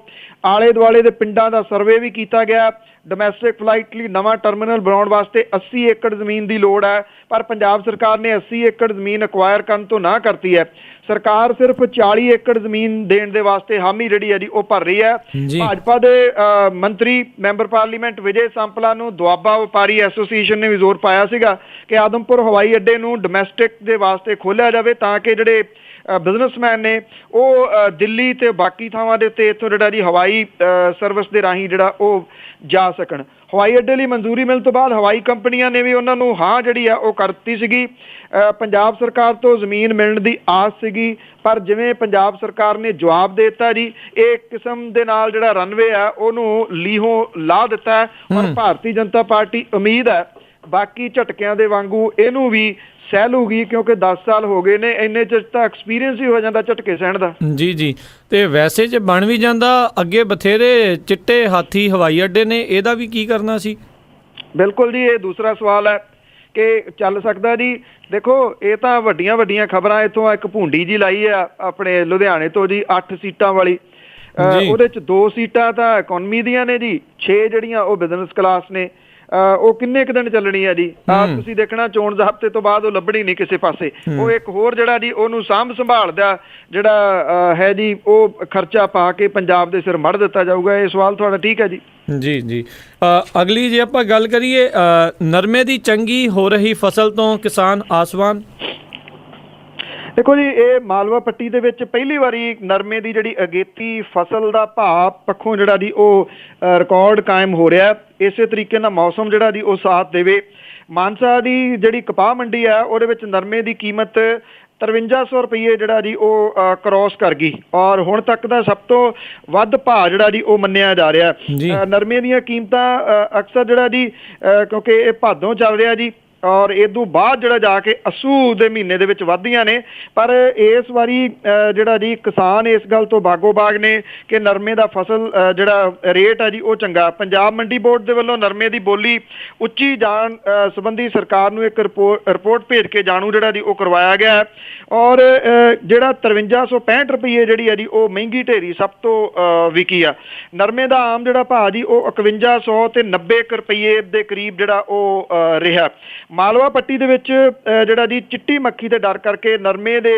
ਆਲੇ ਦੁਆਲੇ ਦੇ ਪਿੰਡਾਂ ਦਾ ਸਰਵੇ ਵੀ ਕੀਤਾ ਗਿਆ। ਡੋਮੈਸਟਿਕ ਫਲਾਈਟ ਲਈ ਨਵਾਂ ਟਰਮੀਨਲ ਬਣਾਉਣ ਵਾਸਤੇ 80 ਏਕੜ ਜ਼ਮੀਨ ਦੀ ਲੋੜ ਹੈ, ਪਰ ਪੰਜਾਬ ਸਰਕਾਰ ਨੇ 80 ਏਕੜ ਜ਼ਮੀਨ ਅਕਵਾਇਰ ਕਰਨ ਤੋਂ ਨਾ ਕਰਤੀ ਹੈ। ਸਰਕਾਰ ਸਿਰਫ 40 ਏਕੜ ਜ਼ਮੀਨ ਦੇਣ ਦੇ ਵਾਸਤੇ ਹਾਮੀ ਜਿਹੜੀ ਹੈ ਜੀ ਉਹ ਭਰ ਰਹੀ ਹੈ। ਭਾਜਪਾ ਦੇ ਮੰਤਰੀ ਮੈਂਬਰ ਪਾਰਲੀਮੈਂਟ ਵਿਜੇ ਸੰਪਲਾ ਨੂੰ ਦੁਆਬਾ ਵਪਾਰੀ ਐਸੋਸੀਏਸ਼ਨ ਨੇ ਵੀ ਜ਼ੋਰ ਪਾਇਆ ਸੀਗਾ ਕਿ ਆਦਮਪੁਰ ਹਵਾਈ ਅੱਡੇ ਨੂੰ ਡੋਮੈਸਟਿਕ ਦੇ ਵਾਸਤੇ ਖੋਲ੍ਹਿਆ ਜਾਵੇ ਤਾਂ ਕਿ ਜਿਹੜੇ ਬਿਜ਼ਨਸਮੈਨ ਨੇ ਉਹ ਦਿੱਲੀ ਤੇ ਬਾਕੀ ਥਾਵਾਂ ਦੇ ਉੱਤੇ ਇੱਥੋਂ ਜਿਹੜਾ ਜੀ ਹਵਾਈ ਸਰਵਿਸ ਦੇ ਰਾਹੀਂ ਜਿਹੜਾ ਉਹ ਜਾ ਸਕਣ। ਹਵਾਈ ਅੱਡੇ ਲਈ ਮਨਜ਼ੂਰੀ ਮਿਲਣ ਤੋਂ ਬਾਅਦ ਹਵਾਈ ਕੰਪਨੀਆਂ ਨੇ ਵੀ ਉਹਨਾਂ ਨੂੰ ਹਾਂ ਜਿਹੜੀ ਆ ਉਹ ਕਰ ਦਿੱਤੀ ਸੀਗੀ। ਪੰਜਾਬ ਸਰਕਾਰ ਤੋਂ ਜ਼ਮੀਨ ਮਿਲਣ ਦੀ ਆਸ ਸੀਗੀ, ਪਰ ਜਿਵੇਂ ਪੰਜਾਬ ਸਰਕਾਰ ਨੇ ਜਵਾਬ ਦੇ ਦਿੱਤਾ ਜੀ ਇਹ ਕਿਸਮ ਦੇ ਨਾਲ ਜਿਹੜਾ ਰਨਵੇ ਆ ਉਹਨੂੰ ਲੀਹੋਂ ਲਾ ਦਿੱਤਾ ਹੈ। ਔਰ ਭਾਰਤੀ ਜਨਤਾ ਪਾਰਟੀ ਉਮੀਦ ਹੈ ਬਾਕੀ ਝਟਕਿਆਂ ਦੇ ਵਾਂਗੂ ਇਹਨੂੰ ਵੀ ਸਹਿ ਲੂਗੀ ਕਿਉਂਕਿ 10 ਸਾਲ ਹੋ ਗਏ ਨੇ, ਇੰਨੇ ਚ ਤਾਂ ਐਕਸਪੀਰੀਅੰਸ ਹੀ ਹੋ ਜਾਂਦਾ ਝਟਕੇ ਸਹਿਣ ਦਾ। ਜੀ ਤੇ ਵੈਸੇ ਜੇ ਬਣ ਵੀ ਜਾਂਦਾ ਅੱਗੇ ਬਥੇਰੇ ਚਿੱਟੇ ਹਾਥੀ ਹਵਾਈ ਅੱਡੇ ਨੇ, ਇਹਦਾ ਵੀ ਕੀ ਕਰਨਾ ਸੀ? ਬਿਲਕੁਲ ਜੀ, ਇਹ ਦੂਸਰਾ ਸਵਾਲ ਹੈ ਕਿ ਚੱਲ ਸਕਦਾ ਜੀ। ਦੇਖੋ ਇਹ ਤਾਂ ਵੱਡੀਆਂ ਖਬਰਾਂ ਇੱਥੋਂ ਇੱਕ ਭੁੰਡੀ ਜੀ ਲਾਈ ਆ ਆਪਣੇ ਲੁਧਿਆਣੇ ਤੋਂ ਜੀ 8 ਸੀਟਾਂ ਵਾਲੀ। ਉਹਦੇ ਚ 2 ਸੀਟਾਂ ਤਾਂ ਇਕਨੋਮੀ ਦੀਆਂ ਨੇ ਜੀ, 6 ਜਿਹੜੀਆਂ ਉਹ ਬਿਜ਼ਨਸ ਕਲਾਸ ਨੇ। ਉਹ ਕਿੰਨੇ ਕੁ ਦਿਨ ਚੱਲਣੀ ਹੈ ਜੀ ਤੁਸੀਂ ਦੇਖਣਾ, ਚੋਣ ਜ਼ਾਬਤੇ ਤੋਂ ਬਾਅਦ ਉਹ ਲੱਭਣੀ ਨਹੀਂ ਕਿਸੇ ਪਾਸੇ। ਉਹ ਇੱਕ ਹੋਰ ਜਿਹੜਾ ਜੀ ਉਹਨੂੰ ਸਾਂਭ ਸੰਭਾਲ ਦਾ ਜਿਹੜਾ ਹੈ ਜੀ ਉਹ ਖਰਚਾ ਪਾ ਕੇ ਪੰਜਾਬ ਦੇ ਸਿਰ ਮੜ ਦਿੱਤਾ ਜਾਊਗਾ। ਇਹ ਸਵਾਲ ਤੁਹਾਡਾ ਠੀਕ ਹੈ ਜੀ। ਜੀ ਅਗਲੀ ਜੇ ਆਪਾਂ ਗੱਲ ਕਰੀਏ ਨਰਮੇ ਦੀ ਚੰਗੀ ਹੋ ਰਹੀ ਫਸਲ ਤੋਂ ਕਿਸਾਨ ਆਸਵਾਨ। ਦੇਖੋ ਜੀ ਇਹ ਮਾਲਵਾ ਪੱਟੀ ਦੇ ਵਿੱਚ ਪਹਿਲੀ ਵਾਰੀ ਨਰਮੇ ਦੀ ਜਿਹੜੀ ਅਗੇਤੀ ਫਸਲ ਦਾ ਭਾਅ ਪੱਖੋਂ ਜਿਹੜਾ ਜੀ ਉਹ ਰਿਕਾਰਡ ਕਾਇਮ ਹੋ ਰਿਹਾ। ਇਸੇ ਤਰੀਕੇ ਨਾਲ ਮੌਸਮ ਜਿਹੜਾ ਜੀ ਉਹ ਸਾਥ ਦੇਵੇ। ਮਾਨਸਾ ਦੀ ਜਿਹੜੀ ਕਪਾਹ ਮੰਡੀ ਆ ਉਹਦੇ ਵਿੱਚ ਨਰਮੇ ਦੀ ਕੀਮਤ 5300 ਰੁਪਏ ਜਿਹੜਾ ਜੀ ਉਹ ਕ੍ਰੋਸ ਕਰ ਗਈ ਔਰ ਹੁਣ ਤੱਕ ਦਾ ਸਭ ਤੋਂ ਵੱਧ ਭਾਅ ਜਿਹੜਾ ਜੀ ਉਹ ਮੰਨਿਆ ਜਾ ਰਿਹਾ। ਨਰਮੇ ਦੀਆਂ ਕੀਮਤਾਂ ਅਕਸਰ ਜਿਹੜਾ ਜੀ ਕਿਉਂਕਿ ਇਹ ਭਾਦੋਂ ਚੱਲ ਰਿਹਾ ਜੀ ਔਰ ਇਦੋਂ ਬਾਅਦ ਜਿਹੜਾ ਜਾ ਕੇ ਅੱਸੂ ਦੇ ਮਹੀਨੇ ਦੇ ਵਿੱਚ ਵੱਧਦੀਆਂ ਨੇ, ਪਰ ਇਸ ਵਾਰੀ ਜਿਹੜਾ ਜੀ ਕਿਸਾਨ ਇਸ ਗੱਲ ਤੋਂ ਬਾਗੋ ਬਾਗ ਨੇ ਕਿ ਨਰਮੇ ਦਾ ਫਸਲ ਜਿਹੜਾ ਰੇਟ ਹੈ ਜੀ ਉਹ ਚੰਗਾ। ਪੰਜਾਬ ਮੰਡੀ ਬੋਰਡ ਦੇ ਵੱਲੋਂ ਨਰਮੇ ਦੀ ਬੋਲੀ ਉੱਚੀ ਜਾਣ ਸੰਬੰਧੀ ਸਰਕਾਰ ਨੂੰ ਇੱਕ ਰਿਪੋਰਟ ਭੇਜ ਕੇ ਜਾਣੂ ਜਿਹੜਾ ਜੀ ਉਹ ਕਰਵਾਇਆ ਗਿਆ ਔਰ ਜਿਹੜਾ 5365 ਰੁਪਏ ਜਿਹੜੀ ਹੈ ਜੀ ਉਹ ਮਹਿੰਗੀ ਢੇਰੀ ਸਭ ਤੋਂ ਵਿਕੀ ਆ। ਨਰਮੇ ਦਾ ਆਮ ਜਿਹੜਾ ਭਾਅ ਜੀ ਉਹ 5100 ਤੇ 90 ਰੁਪਏ ਦੇ ਕਰੀਬ ਜਿਹੜਾ ਉਹ ਰਿਹਾ। ਮਾਲਵਾ ਪੱਟੀ ਦੇ ਵਿੱਚ ਜਿਹੜਾ ਜੀ ਚਿੱਟੀ ਮੱਖੀ ਦੇ ਡਰ ਕਰਕੇ ਨਰਮੇ ਦੇ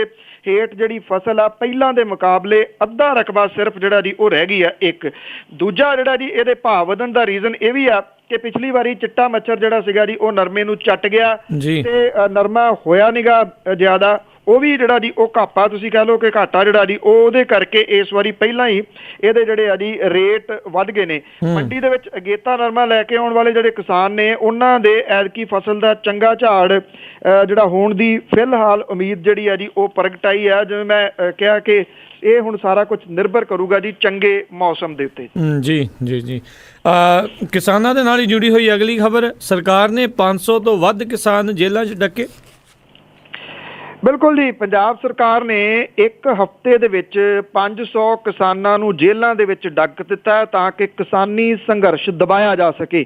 ਹੇਠ ਜਿਹੜੀ ਫਸਲ ਆ ਪਹਿਲਾਂ ਦੇ ਮੁਕਾਬਲੇ ਅੱਧਾ ਰਕਬਾ ਸਿਰਫ ਜਿਹੜਾ ਜੀ ਉਹ ਰਹਿ ਗਈ ਆ। ਇੱਕ ਦੂਜਾ ਜਿਹੜਾ ਜੀ ਇਹਦੇ ਭਾਅ ਵਧਣ ਦਾ ਰੀਜ਼ਨ ਇਹ ਵੀ ਆ ਕਿ ਪਿਛਲੀ ਵਾਰੀ ਚਿੱਟਾ ਮੱਛਰ ਜਿਹੜਾ ਸੀਗਾ ਜੀ ਉਹ ਨਰਮੇ ਨੂੰ ਚੱਟ ਗਿਆ ਜੀ ਤੇ ਨਰਮਾ ਹੋਇਆ ਨੀਗਾ ਜ਼ਿਆਦਾ, ਉਹ ਵੀ ਜਿਹੜਾ ਜੀ ਉਹ ਘਾਪਾ ਤੁਸੀਂ ਕਹਿ ਲਓ ਕਿ ਘਾਟਾ ਜਿਹੜਾ ਜੀ ਉਹਦੇ ਕਰਕੇ ਇਸ ਵਾਰੀ ਪਹਿਲਾਂ ਹੀ ਇਹਦੇ ਜਿਹੜੇ ਆ ਜੀ ਰੇਟ ਵੱਧ ਗਏ ਨੇ। ਮੰਡੀ ਦੇ ਵਿੱਚ ਅਗੇਤਾ ਨਰਮਾ ਲੈ ਕੇ ਆਉਣ ਵਾਲੇ ਜਿਹੜੇ ਕਿਸਾਨ ਨੇ ਉਹਨਾਂ ਦੇ ਐਤਕੀ ਫਸਲ ਦਾ ਚੰਗਾ ਝਾੜ ਜਿਹੜਾ ਹੋਣ ਦੀ ਫਿਲਹਾਲ ਉਮੀਦ ਜਿਹੜੀ ਆ ਜੀ ਉਹ ਪ੍ਰਗਟਾਈ ਆ। ਜਿਵੇਂ ਮੈਂ ਕਿਹਾ ਕਿ ਇਹ ਹੁਣ ਸਾਰਾ ਕੁਝ ਨਿਰਭਰ ਕਰੂਗਾ ਜੀ ਚੰਗੇ ਮੌਸਮ ਦੇ ਉੱਤੇ। ਜੀ ਜੀ ਜੀ ਕਿਸਾਨਾਂ ਦੇ ਨਾਲ ਹੀ ਜੁੜੀ ਹੋਈ ਅਗਲੀ ਖਬਰ, ਸਰਕਾਰ ਨੇ 500 ਤੋਂ ਵੱਧ ਕਿਸਾਨ ਜੇਲ੍ਹਾਂ 'ਚ ਡੱਕੇ। ਬਿਲਕੁਲ ਜੀ, ਪੰਜਾਬ ਸਰਕਾਰ ਨੇ ਇੱਕ ਹਫ਼ਤੇ ਦੇ ਵਿੱਚ 500 ਕਿਸਾਨਾਂ ਨੂੰ ਜੇਲ੍ਹਾਂ ਦੇ ਵਿੱਚ ਡੱਕ ਦਿੱਤਾ ਤਾਂ ਕਿ ਕਿਸਾਨੀ ਸੰਘਰਸ਼ ਦਬਾਇਆ ਜਾ ਸਕੇ।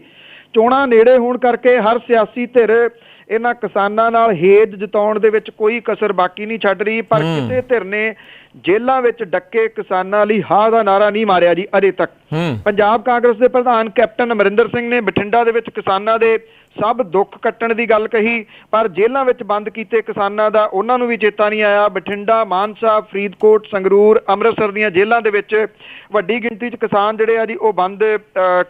ਚੋਣਾਂ ਨੇੜੇ ਹੋਣ ਕਰਕੇ ਹਰ ਸਿਆਸੀ ਧਿਰ ਇਹਨਾਂ ਕਿਸਾਨਾਂ ਨਾਲ ਹੇਜ ਜਤਾਉਣ ਦੇ ਵਿੱਚ ਕੋਈ ਕਸਰ ਬਾਕੀ ਨਹੀਂ ਛੱਡ ਰਹੀ, ਪਰ ਕਿਸੇ ਧਿਰ ਨੇ ਜੇਲ੍ਹਾਂ ਵਿੱਚ ਡੱਕੇ ਕਿਸਾਨਾਂ ਲਈ ਹਾਂ ਦਾ ਨਾਰਾ ਨਹੀਂ ਮਾਰਿਆ ਜੀ ਅਜੇ ਤੱਕ। ਪੰਜਾਬ ਕਾਂਗਰਸ ਦੇ ਪ੍ਰਧਾਨ ਕੈਪਟਨ ਅਮਰਿੰਦਰ ਸਿੰਘ ਨੇ ਬਠਿੰਡਾ ਦੇ ਵਿੱਚ ਕਿਸਾਨਾਂ ਦੇ ਸਭ ਦੁੱਖ ਕੱਟਣ ਦੀ ਗੱਲ ਕਹੀ, ਪਰ ਜੇਲ੍ਹਾਂ ਵਿੱਚ ਬੰਦ ਕੀਤੇ ਕਿਸਾਨਾਂ ਦਾ ਉਹਨਾਂ ਨੂੰ ਵੀ ਚੇਤਾ ਨਹੀਂ ਆਇਆ। ਬਠਿੰਡਾ, ਮਾਨਸਾ, ਫਰੀਦਕੋਟ, ਸੰਗਰੂਰ, ਅੰਮ੍ਰਿਤਸਰ ਦੀਆਂ ਜੇਲ੍ਹਾਂ ਦੇ ਵਿੱਚ ਵੱਡੀ ਗਿਣਤੀ 'ਚ ਕਿਸਾਨ ਜਿਹੜੇ ਆ ਜੀ ਉਹ ਬੰਦ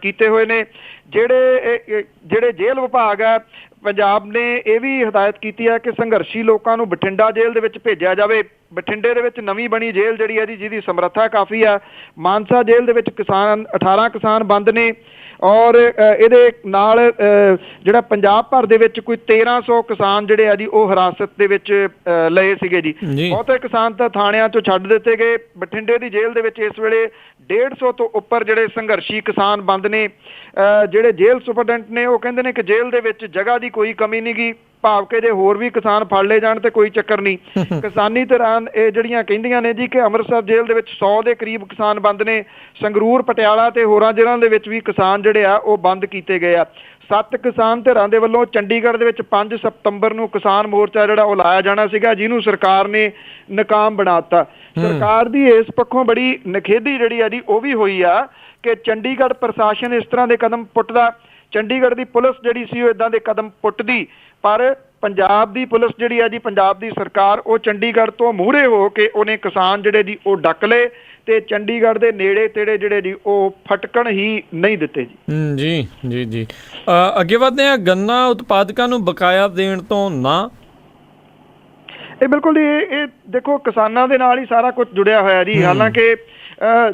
ਕੀਤੇ ਹੋਏ ਨੇ। ਜਿਹੜੇ ਜੇਲ੍ਹ ਵਿਭਾਗ ਹੈ ਪੰਜਾਬ ਨੇ ਇਹ ਵੀ ਹਦਾਇਤ ਕੀਤੀ ਹੈ ਕਿ ਸੰਘਰਸ਼ੀ ਲੋਕਾਂ ਨੂੰ ਬਠਿੰਡਾ ਜੇਲ੍ਹ ਦੇ ਵਿੱਚ ਭੇਜਿਆ ਜਾਵੇ। ਬਠਿੰਡੇ ਦੇ ਵਿੱਚ ਨਵੀਂ ਬਣੀ ਜੇਲ੍ਹ ਜਿਹੜੀ ਹੈ ਜੀ ਜਿਹਦੀ ਸਮਰੱਥਾ ਕਾਫੀ ਆ। ਮਾਨਸਾ ਜੇਲ੍ਹ ਦੇ ਵਿੱਚ 18 ਕਿਸਾਨ ਬੰਦ ਨੇ ਔਰ ਇਹਦੇ ਨਾਲ ਜਿਹੜਾ ਪੰਜਾਬ ਭਰ ਦੇ ਵਿੱਚ ਕੋਈ 1300 ਕਿਸਾਨ ਜਿਹੜੇ ਆ ਜੀ ਉਹ ਹਿਰਾਸਤ ਦੇ ਵਿੱਚ ਲਏ ਸੀਗੇ ਜੀ। ਬਹੁਤੇ ਕਿਸਾਨ ਤਾਂ ਥਾਣਿਆਂ ਚੋਂ ਛੱਡ ਦਿੱਤੇ ਗਏ। ਬਠਿੰਡੇ ਦੀ ਜੇਲ੍ਹ ਦੇ ਵਿੱਚ ਇਸ ਵੇਲੇ 150 ਤੋਂ ਉੱਪਰ ਜਿਹੜੇ ਸੰਘਰਸ਼ੀ ਕਿਸਾਨ ਬੰਦ ਨੇ। ਜਿਹੜੇ ਜੇਲ੍ਹ ਸੁਪਰਡੈਂਟ ਨੇ ਉਹ ਕਹਿੰਦੇ ਨੇ ਕਿ ਜੇਲ੍ਹ ਦੇ ਵਿੱਚ ਜਗ੍ਹਾ ਦੀ ਕੋਈ ਕਮੀ ਨਹੀਂ ਗੀ, ਭਾਵ ਕਿ ਜੇ ਹੋਰ ਵੀ ਕਿਸਾਨ ਫੜ ਲਏ ਜਾਣ ਤੇ ਕੋਈ ਚੱਕਰ ਨਹੀਂ। ਕਿਸਾਨੀ ਧਿਰਾਂ ਇਹ ਜਿਹੜੀਆਂ ਕਹਿੰਦੀਆਂ ਨੇ ਜੀ ਕਿ ਅੰਮ੍ਰਿਤਸਰ ਜੇਲ੍ਹ ਦੇ ਵਿੱਚ 100 ਦੇ ਕਰੀਬ ਕਿਸਾਨ ਬੰਦ ਨੇ। ਸੰਗਰੂਰ, ਪਟਿਆਲਾ ਤੇ ਹੋਰਾਂ ਜ਼ਿਲ੍ਹਿਆਂ ਦੇ ਵਿੱਚ ਵੀ ਕਿਸਾਨ ਜਿਹੜੇ ਆ ਉਹ ਬੰਦ ਕੀਤੇ ਗਏ ਆ। 7 ਕਿਸਾਨ ਧਿਰਾਂ ਦੇ ਵੱਲੋਂ ਚੰਡੀਗੜ੍ਹ ਦੇ ਵਿੱਚ 5 ਸਤੰਬਰ ਨੂੰ ਕਿਸਾਨ ਮੋਰਚਾ ਜਿਹੜਾ ਉਹ ਲਾਇਆ ਜਾਣਾ ਸੀਗਾ, ਜਿਹਨੂੰ ਸਰਕਾਰ ਨੇ ਨਾਕਾਮ ਬਣਾ ਦਿੱਤਾ। ਸਰਕਾਰ ਦੀ ਇਸ ਪੱਖੋਂ ਬੜੀ ਨਿਖੇਧੀ ਜਿਹੜੀ ਆ ਜੀ ਉਹ ਵੀ ਹੋਈ ਆ ਕਿ ਚੰਡੀਗੜ੍ਹ ਪ੍ਰਸ਼ਾਸਨ ਇਸ ਤਰ੍ਹਾਂ ਦੇ ਕਦਮ ਪੁੱਟਦਾ, ਚੰਡੀਗੜ੍ਹ ਦੀ ਪੁਲਿਸ ਜਿਹੜੀ ਸੀ ਉਹ ਇਦਾਂ ਦੇ ਕਦਮ ਪੁੱਟਦੀ, ਪਰ ਪੰਜਾਬ ਦੀ ਪੁਲਿਸ ਜਿਹੜੀ ਆ ਜੀ, ਪੰਜਾਬ ਦੀ ਸਰਕਾਰ ਉਹ ਚੰਡੀਗੜ੍ਹ ਤੋਂ ਮੂਹਰੇ ਹੋ ਕੇ ਉਹਨੇ ਕਿਸਾਨ ਜਿਹੜੇ ਜੀ ਉਹ ਡੱਕ ਲਏ ਤੇ ਚੰਡੀਗੜ੍ਹ ਦੇ ਨੇੜੇ ਤੇੜੇ ਜਿਹੜੇ ਜੀ ਉਹ ਫਟਕਣ ਹੀ ਨਹੀਂ ਦਿੱਤੇ ਜੀ। ਜੀ ਜੀ ਜੀ ਅੱਗੇ ਵਧਦੇ ਹਾਂ। ਗੰਨਾ ਉਤਪਾਦਕਾਂ ਨੂੰ ਬਕਾਇਆ ਦੇਣ ਤੋਂ ਨਾ। ਇਹ ਬਿਲਕੁਲ ਇਹ ਦੇਖੋ ਕਿਸਾਨਾਂ ਦੇ ਨਾਲ ਹੀ ਸਾਰਾ ਕੁਝ ਜੁੜਿਆ ਹੋਇਆ ਜੀ। ਹਾਲਾਂਕਿ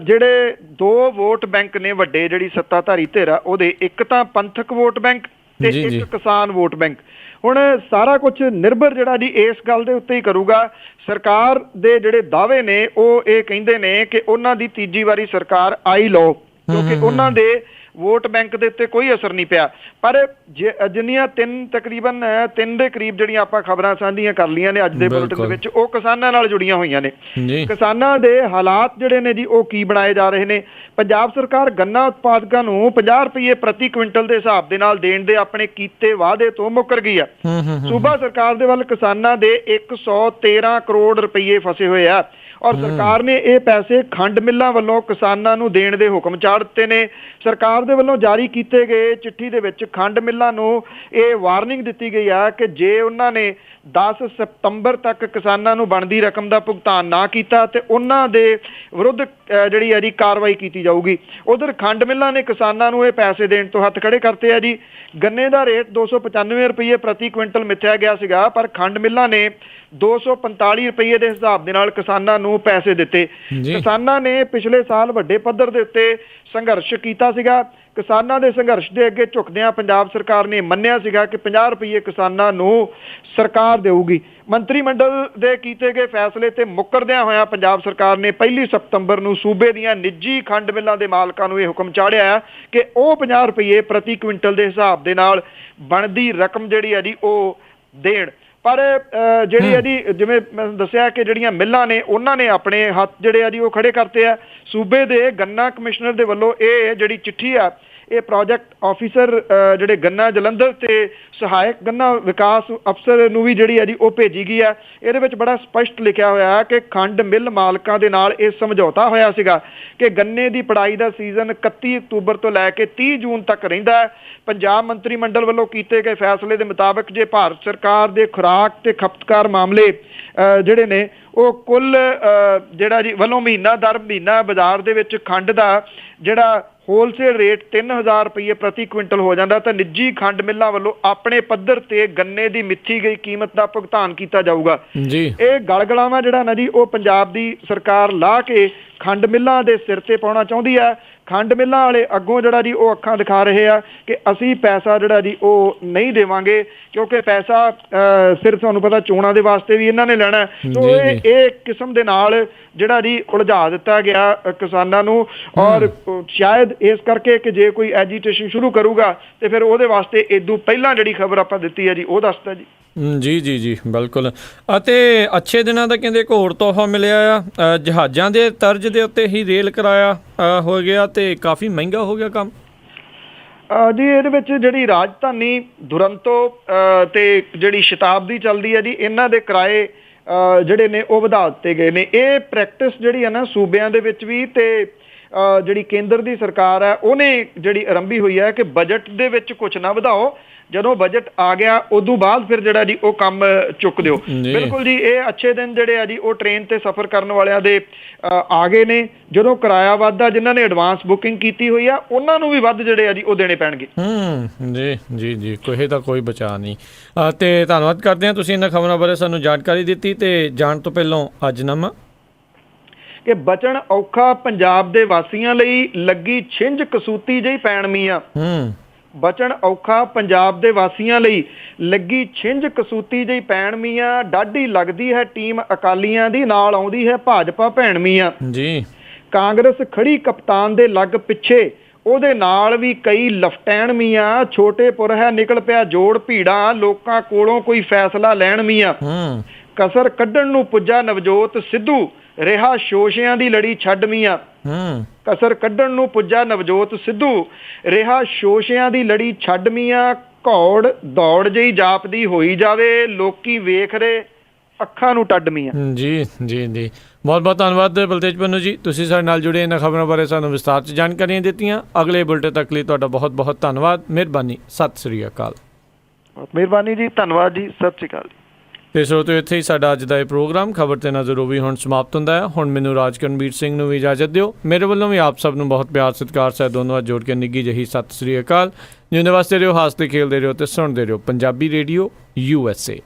ਜਿਹੜੇ 2 ਵੋਟ ਬੈਂਕ ਨੇ ਵੱਡੇ ਜਿਹੜੀ ਸੱਤਾਧਾਰੀ ਧਿਰ ਆ ਉਹਦੇ, ਇੱਕ ਤਾਂ ਪੰਥਕ ਵੋਟ ਬੈਂਕ ਤੇ ਇੱਕ ਕਿਸਾਨ ਵੋਟ ਬੈਂਕ। ਹੁਣ ਸਾਰਾ ਕੁਝ ਨਿਰਭਰ ਜਿਹੜਾ ਜੀ ਇਸ ਗੱਲ ਦੇ ਉੱਤੇ ਹੀ ਕਰੂਗਾ। ਸਰਕਾਰ ਦੇ ਜਿਹੜੇ ਦਾਅਵੇ ਨੇ ਉਹ ਇਹ ਕਹਿੰਦੇ ਨੇ ਕਿ ਉਹਨਾਂ ਦੀ ਤੀਜੀ ਵਾਰੀ ਸਰਕਾਰ ਆਈ ਲਓ, ਕਿਉਂਕਿ ਉਹਨਾਂ ਦੇ ਵੋਟ ਬੈਂਕ ਦੇ ਉੱਤੇ ਕੋਈ ਅਸਰ ਨਹੀਂ ਪਿਆ। ਪਰ ਜਿੰਨੀਆਂ ਤਕਰੀਬਨ 3 ਦੇ ਕਰੀਬ ਜਿਹੜੀਆਂ ਆਪਾਂ ਖਬਰਾਂ ਸਾਂਝੀਆਂ ਕਰ ਲਈਆਂ ਨੇ ਅੱਜ ਦੇ ਬੁਲੇਟਿਨ ਦੇ ਵਿੱਚ, ਉਹ ਕਿਸਾਨਾਂ ਨਾਲ ਜੁੜੀਆਂ ਹੋਈਆਂ ਨੇ। ਕਿਸਾਨਾਂ ਦੇ ਹਾਲਾਤ ਜਿਹੜੇ ਨੇ ਜੀ ਉਹ ਕੀ ਬਣਾਏ ਜਾ ਰਹੇ ਨੇ। ਪੰਜਾਬ ਸਰਕਾਰ ਗੰਨਾ ਉਤਪਾਦਕਾਂ ਨੂੰ 50 ਰੁਪਏ ਪ੍ਰਤੀ ਕੁਇੰਟਲ ਦੇ ਹਿਸਾਬ ਦੇ ਨਾਲ ਦੇਣ ਦੇ ਆਪਣੇ ਕੀਤੇ ਵਾਅਦੇ ਤੋਂ ਮੁੱਕਰ ਗਈ ਆ। ਸੂਬਾ ਸਰਕਾਰ ਦੇ ਵੱਲ ਕਿਸਾਨਾਂ ਦੇ 113 ਕਰੋੜ ਰੁਪਏ ਫਸੇ ਹੋਏ ਆ ਔਰ ਸਰਕਾਰ ਨੇ ਇਹ ਪੈਸੇ ਖੰਡ ਮਿੱਲਾਂ ਵੱਲੋਂ ਕਿਸਾਨਾਂ ਨੂੰ ਦੇਣ ਦੇ ਹੁਕਮ ਚਾੜ ਦਿੱਤੇ ਨੇ। ਸਰਕਾਰ ਦੇ ਵੱਲੋਂ ਜਾਰੀ ਕੀਤੇ ਗਏ ਚਿੱਠੀ ਦੇ ਵਿੱਚ ਖੰਡ ਮਿੱਲਾਂ ਨੂੰ ਇਹ ਵਾਰਨਿੰਗ ਦਿੱਤੀ ਗਈ ਆ ਕਿ ਜੇ ਉਹਨਾਂ ਨੇ 10 ਸਤੰਬਰ ਤੱਕ ਕਿਸਾਨਾਂ ਨੂੰ ਬਣਦੀ ਰਕਮ ਦਾ ਭੁਗਤਾਨ ਨਾ ਕੀਤਾ ਤੇ ਉਹਨਾਂ ਦੇ ਵਿਰੁੱਧ ਜਿਹੜੀ ਹੈ ਜੀ ਕਾਰਵਾਈ ਕੀਤੀ ਜਾਊਗੀ। ਉਧਰ ਖੰਡ ਮਿੱਲਾਂ ਨੇ ਕਿਸਾਨਾਂ ਨੂੰ ਇਹ ਪੈਸੇ ਦੇਣ ਤੋਂ ਹੱਥ ਖੜੇ ਕਰਤੇ ਆ ਜੀ। ਗੰਨੇ ਦਾ ਰੇਟ 295 ਰੁਪਏ ਪ੍ਰਤੀ ਕੁਇੰਟਲ ਮਿੱਥਿਆ ਗਿਆ ਸੀਗਾ, ਪਰ ਖੰਡ ਮਿੱਲਾਂ ਨੇ 245 ਰੁਪਏ ਦੇ ਹਿਸਾਬ ਦੇ ਨਾਲ ਕਿਸਾਨਾਂ ਨੂੰ ਪੈਸੇ ਦਿੱਤੇ। ਕਿਸਾਨਾਂ ਨੇ ਪਿਛਲੇ ਸਾਲ ਵੱਡੇ ਪੱਧਰ ਦੇ ਉੱਤੇ ਸੰਘਰਸ਼ ਕੀਤਾ ਸੀਗਾ। ਕਿਸਾਨਾਂ ਦੇ ਸੰਘਰਸ਼ ਦੇ ਅੱਗੇ ਝੁਕਦਿਆਂ ਪੰਜਾਬ ਸਰਕਾਰ ਨੇ ਮੰਨਿਆ ਸੀਗਾ ਕਿ 50 ਰੁਪਏ ਕਿਸਾਨਾਂ ਨੂੰ ਸਰਕਾਰ ਦੇਊਗੀ। ਮੰਤਰੀ ਮੰਡਲ ਦੇ ਕੀਤੇ ਗਏ ਫੈਸਲੇ ਤੇ ਮੁੱਕਰਦਿਆਂ ਹੋਇਆਂ ਪੰਜਾਬ ਸਰਕਾਰ ਨੇ 1 ਸਤੰਬਰ ਨੂੰ ਸੂਬੇ ਦੀਆਂ ਨਿੱਜੀ ਖੰਡ ਮਿੱਲਾਂ ਦੇ ਮਾਲਕਾਂ ਨੂੰ ਇਹ ਹੁਕਮ ਚਾੜਿਆ ਕਿ ਉਹ 50 ਰੁਪਏ ਪ੍ਰਤੀ ਕੁਇੰਟਲ ਦੇ ਹਿਸਾਬ ਦੇ ਨਾਲ ਬਣਦੀ ਰਕਮ ਜਿਹੜੀ ਹੈ ਜੀ ਉਹ ਦੇਣ। ਪਰ ਜਿਹੜੀ ਹੈ ਜੀ ਜਿਵੇਂ ਮੈਂ ਦੱਸਿਆ ਕਿ ਜਿਹੜੀਆਂ ਮਿੱਲਾਂ ਨੇ ਉਹਨਾਂ ਨੇ ਆਪਣੇ ਹੱਥ ਜਿਹੜੇ ਆ ਜੀ ਉਹ ਖੜੇ ਕਰਤੇ ਆ। ਸੂਬੇ ਦੇ ਗੰਨਾ ਕਮਿਸ਼ਨਰ ਦੇ ਵੱਲੋਂ ਇਹ ਜਿਹੜੀ ਚਿੱਠੀ ਆ ਇਹ ਪ੍ਰੋਜੈਕਟ ਆਫਿਸਰ ਜਿਹੜੇ ਗੰਨਾ ਜਲੰਧਰ ਤੇ ਸਹਾਇਕ ਗੰਨਾ ਵਿਕਾਸ ਅਫਸਰ ਨੂੰ ਵੀ ਜਿਹੜੀ ਹੈ ਜੀ ਉਹ ਭੇਜੀ ਗਈ ਆ। ਇਹਦੇ ਵਿੱਚ ਬੜਾ ਸਪਸ਼ਟ ਲਿਖਿਆ ਹੋਇਆ ਕਿ ਖੰਡ ਮਿੱਲ ਮਾਲਕਾਂ ਦੇ ਨਾਲ ਇਹ ਸਮਝੌਤਾ ਹੋਇਆ ਸੀਗਾ ਕਿ ਗੰਨੇ ਦੀ ਪੜਾਈ ਦਾ ਸੀਜ਼ਨ 31 ਅਕਤੂਬਰ ਤੋਂ ਲੈ ਕੇ 30 ਜੂਨ ਤੱਕ ਰਹਿੰਦਾ ਹੈ। ਪੰਜਾਬ ਮੰਤਰੀ ਮੰਡਲ ਵੱਲੋਂ ਕੀਤੇ ਗਏ ਫੈਸਲੇ ਦੇ ਮੁਤਾਬਕ ਜੇ ਭਾਰਤ ਸਰਕਾਰ ਦੇ ਖੁਰਾਕ ਤੇ ਖਪਤਕਾਰ ਮਾਮਲੇ ਜਿਹੜੇ ਨੇ ਉਹ ਕੁੱਲ ਜਿਹੜਾ ਜੀ ਵੱਲੋਂ ਮਹੀਨਾ ਦਰ ਮਹੀਨਾ ਬਾਜ਼ਾਰ ਦੇ ਵਿੱਚ ਖੰਡ ਦਾ ਜਿਹੜਾ ਹੋਲਸੇਲ ਰੇਟ 3000 ਰੁਪਏ ਪ੍ਰਤੀ ਕੁਇੰਟਲ ਹੋ ਜਾਂਦਾ, ਤਾਂ ਨਿੱਜੀ ਖੰਡ ਮਿੱਲਾਂ ਵੱਲੋਂ ਆਪਣੇ ਪੱਧਰ ਤੇ ਗੰਨੇ ਦੀ ਮਿੱਥੀ ਗਈ ਕੀਮਤ ਦਾ ਭੁਗਤਾਨ ਕੀਤਾ ਜਾਊਗਾ ਜੀ। ਇਹ ਗਲਗਲਾਵਾ ਜਿਹੜਾ ਨਾ ਜੀ ਉਹ ਪੰਜਾਬ ਦੀ ਸਰਕਾਰ ਲਾ ਕੇ ਖੰਡ ਮਿੱਲਾਂ ਦੇ ਸਿਰ ਤੇ ਪਾਉਣਾ ਚਾਹੁੰਦੀ ਹੈ। ਖੰਡ ਮਿੱਲਾਂ ਵਾਲੇ ਅੱਗੋਂ ਜਿਹੜਾ ਜੀ ਉਹ ਅੱਖਾਂ ਦਿਖਾ ਰਹੇ ਆ ਕਿ ਅਸੀਂ ਪੈਸਾ ਜਿਹੜਾ ਜੀ ਉਹ ਨਹੀਂ ਦੇਵਾਂਗੇ, ਕਿਉਂਕਿ ਪੈਸਾ ਸਿਰਫ ਤੁਹਾਨੂੰ ਪਤਾ ਚੋਣਾਂ ਦੇ ਵਾਸਤੇ ਵੀ ਇਹਨਾਂ ਨੇ ਲੈਣਾ। ਸੋ ਇਹ ਕਿਸਮ ਦੇ ਨਾਲ ਜਿਹੜਾ ਜੀ ਉਲਝਾ ਦਿੱਤਾ ਗਿਆ ਕਿਸਾਨਾਂ ਨੂੰ, ਔਰ ਸ਼ਾਇਦ ਇਸ ਕਰਕੇ ਕਿ ਜੇ ਕੋਈ ਐਜੀਟੇਸ਼ਨ ਸ਼ੁਰੂ ਕਰੂਗਾ ਤੇ ਫਿਰ ਉਹਦੇ ਵਾਸਤੇ ਇਦੋਂ ਪਹਿਲਾਂ ਜਿਹੜੀ ਖਬਰ ਆਪਾਂ ਦਿੱਤੀ ਹੈ ਜੀ ਉਹ ਦੱਸਦਾ ਜੀ। ਜੀ ਜੀ ਜੀ ਬਿਲਕੁਲ। ਅਤੇ ਅੱਛੇ ਦਿਨਾਂ ਦਾ ਕਹਿੰਦੇ ਇੱਕ ਹੋਰ ਤੋਹਫਾ ਮਿਲਿਆ ਆ, ਜਹਾਜ਼ਾਂ ਦੇ ਤਰਜ਼ ਦੇ ਉੱਤੇ ਹੀ ਰੇਲ ਕਿਰਾਇਆ ਹੋ ਗਿਆ ਤੇ ਕਾਫੀ ਮਹਿੰਗਾ ਹੋ ਗਿਆ ਕੰਮ ਜੀ। ਇਹਦੇ ਵਿੱਚ ਜਿਹੜੀ ਰਾਜਧਾਨੀ ਦੁਰੰਤੋ ਤੇ ਜਿਹੜੀ ਸ਼ਤਾਬਦੀ ਚੱਲਦੀ ਹੈ ਜੀ, ਇਹਨਾਂ ਦੇ ਕਿਰਾਏ ਜਿਹੜੇ ਨੇ ਉਹ ਵਧਾ ਦਿੱਤੇ ਗਏ ਨੇ। ਇਹ ਪ੍ਰੈਕਟਿਸ ਜਿਹੜੀ ਹੈ ਨਾ ਸੂਬਿਆਂ ਦੇ ਵਿੱਚ ਵੀ ਤੇ ਜਿਹੜੀ ਕੇਂਦਰ ਦੀ ਸਰਕਾਰ ਹੈ ਉਹਨੇ ਜਿਹੜੀ ਆਰੰਭੀ ਹੋਈ ਹੈ ਕਿ ਬਜਟ ਦੇ ਵਿੱਚ ਕੁਝ ਨਾ ਵਧਾਓ, ਜਦੋਂ ਬਜਟ ਆ ਗਿਆ ਉਦੋਂ ਬਾਅਦ ਫਿਰ ਜਿਹੜਾ ਜੀ ਉਹ ਕੰਮ ਚੁੱਕ ਦਿਓ। ਬਿਲਕੁਲ ਜੀ, ਇਹ ਅੱਛੇ ਦਿਨ ਜਿਹੜੇ ਆ ਜੀ ਉਹ ਟ੍ਰੇਨ ਤੇ ਸਫ਼ਰ ਕਰਨ ਵਾਲਿਆਂ ਦੇ ਆ ਗਏ ਨੇ। ਜਦੋਂ ਕਿਰਾਇਆ ਵੱਧਦਾ, ਜਿਨ੍ਹਾਂ ਨੇ ਐਡਵਾਂਸ ਬੁਕਿੰਗ ਕੀਤੀ ਹੋਈ ਆ ਉਹਨਾਂ ਨੂੰ ਵੀ ਵੱਧ ਜਿਹੜੇ ਆ ਜੀ ਉਹ ਦੇਣੇ ਪੈਣਗੇ। ਜੀ ਜੀ ਜੀ, ਕੋਈ ਤਾਂ ਕੋਈ ਬਚਾ ਨਹੀਂ। ਤੇ ਧੰਨਵਾਦ ਕਰਦੇ ਹਾਂ ਤੁਸੀਂ ਇਹਨਾਂ ਖਬਰਾਂ ਬਾਰੇ ਸਾਨੂੰ ਜਾਣਕਾਰੀ ਦਿੱਤੀ। ਤੇ ਜਾਣ ਤੋਂ ਪਹਿਲਾਂ ਅੱਜ ਨਵਾਂ ਕਿ ਬਚਣ ਔਖਾ ਪੰਜਾਬ ਦੇ ਵਾਸੀਆਂ ਲਈ ਲੱਗੀ ਛਿੰਝ ਕਸੂਤੀ ਜਿਹੀ ਪੈਣ ਮੀਆਂ। ਬਚਣ ਔਖਾ ਪੰਜਾਬ ਦੇ ਵਾਸੀਆਂ ਲਈ ਲੱਗੀ ਛਿੰਝ ਕਸੂਤੀ ਜਿਹੀ ਪੈਣ ਮੀਆਂ, ਡਾਢੀ ਲੱਗਦੀ ਹੈ ਟੀਮ ਅਕਾਲੀਆਂ ਦੀ, ਨਾਲ ਆਉਂਦੀ ਹੈ ਭਾਜਪਾ ਭੈਣ ਮੀਆਂ ਜੀ। ਕਾਂਗਰਸ ਖੜੀ ਕਪਤਾਨ ਦੇ ਲੱਗ ਪਿੱਛੇ, ਉਹਦੇ ਨਾਲ ਵੀ ਕਈ ਲਫਟੈਣ ਮੀਆਂ, ਛੋਟੇਪੁਰ ਹੈ ਨਿਕਲ ਪਿਆ ਜੋੜ ਭੀੜਾ, ਲੋਕਾਂ ਕੋਲੋਂ ਕੋਈ ਫੈਸਲਾ ਲੈਣ ਮੀਆਂ। ਕਸਰ ਕੱਢਣ ਨੂੰ ਪੁੱਜਾ ਨਵਜੋਤ ਸਿੱਧੂ, ਰਿਹਾ ਸ਼ੋਸ਼ਿਆਂ ਦੀ ਲੜੀ ਛੱਡ ਮੀਆਂ। ਕਸਰ ਕੱਢਣ ਨੂੰ ਪੁੱਜਾ ਨਵਜੋਤ ਸਿੱਧੂ, ਰਿਹਾ ਸ਼ੋਸ਼ਿਆਂ ਦੀ ਲੜੀ ਛੱਡ ਮੀਆਂ। ਘੌੜ ਦੌੜ ਜਿਹੀ ਜਾਪਦੀ ਹੋਈ ਜਾਵੇ, ਲੋਕੀ ਵੇਖ ਰਹੇ ਅੱਖਾਂ ਨੂੰ ਟੱਡ ਮੀਆਂ। ਜੀ ਜੀ ਜੀ, ਬਹੁਤ ਬਹੁਤ ਧੰਨਵਾਦ ਬਲਤੇਜ ਪੰਨੂ ਜੀ, ਤੁਸੀਂ ਸਾਡੇ ਨਾਲ ਜੁੜੇ ਇਹਨਾਂ ਖਬਰਾਂ ਬਾਰੇ ਸਾਨੂੰ ਵਿਸਤਾਰ 'ਚ ਜਾਣਕਾਰੀਆਂ ਦਿੱਤੀਆਂ। ਅਗਲੇ ਬੁਲਟਨ ਤੱਕ ਲਈ ਤੁਹਾਡਾ ਬਹੁਤ ਬਹੁਤ ਧੰਨਵਾਦ, ਮਿਹਰਬਾਨੀ, ਸਤਿ ਸ੍ਰੀ ਅਕਾਲ। ਬਹੁਤ ਮਿਹਰਬਾਨੀ ਜੀ, ਧੰਨਵਾਦ ਜੀ, ਸਤਿ ਸ੍ਰੀ ਅਕਾਲ। ਤੇ ਸਰੋਤਿਓ, ਇੱਥੇ ਹੀ ਸਾਡਾ ਅੱਜ ਦਾ ਇਹ ਪ੍ਰੋਗਰਾਮ ਖਬਰ ਤੇ ਨਜ਼ਰ ਉਹ ਵੀ ਹੁਣ ਸਮਾਪਤ ਹੁੰਦਾ ਹੈ। ਹੁਣ ਮੈਨੂੰ ਰਾਜਕਰਨਵੀਰ ਸਿੰਘ ਨੂੰ ਵੀ ਇਜਾਜ਼ਤ ਦਿਓ। ਮੇਰੇ ਵੱਲੋਂ ਵੀ ਆਪ ਸਭ ਨੂੰ ਬਹੁਤ ਪਿਆਰ ਸਤਿਕਾਰ ਸਹਿਤ ਦੋਨੋਂ ਹੱਥ ਜੋੜ ਕੇ ਨਿੱਘੀ ਜਿਹੀ ਸਤਿ ਸ੍ਰੀ ਅਕਾਲ। ਜਿਉਂਦੇ ਵਾਸਤੇ ਰਹੋ, ਹੱਸਦੇ ਖੇਲਦੇ ਰਹੋ ਤੇ ਸੁਣਦੇ ਰਹੋ ਪੰਜਾਬੀ ਰੇਡੀਓ USA।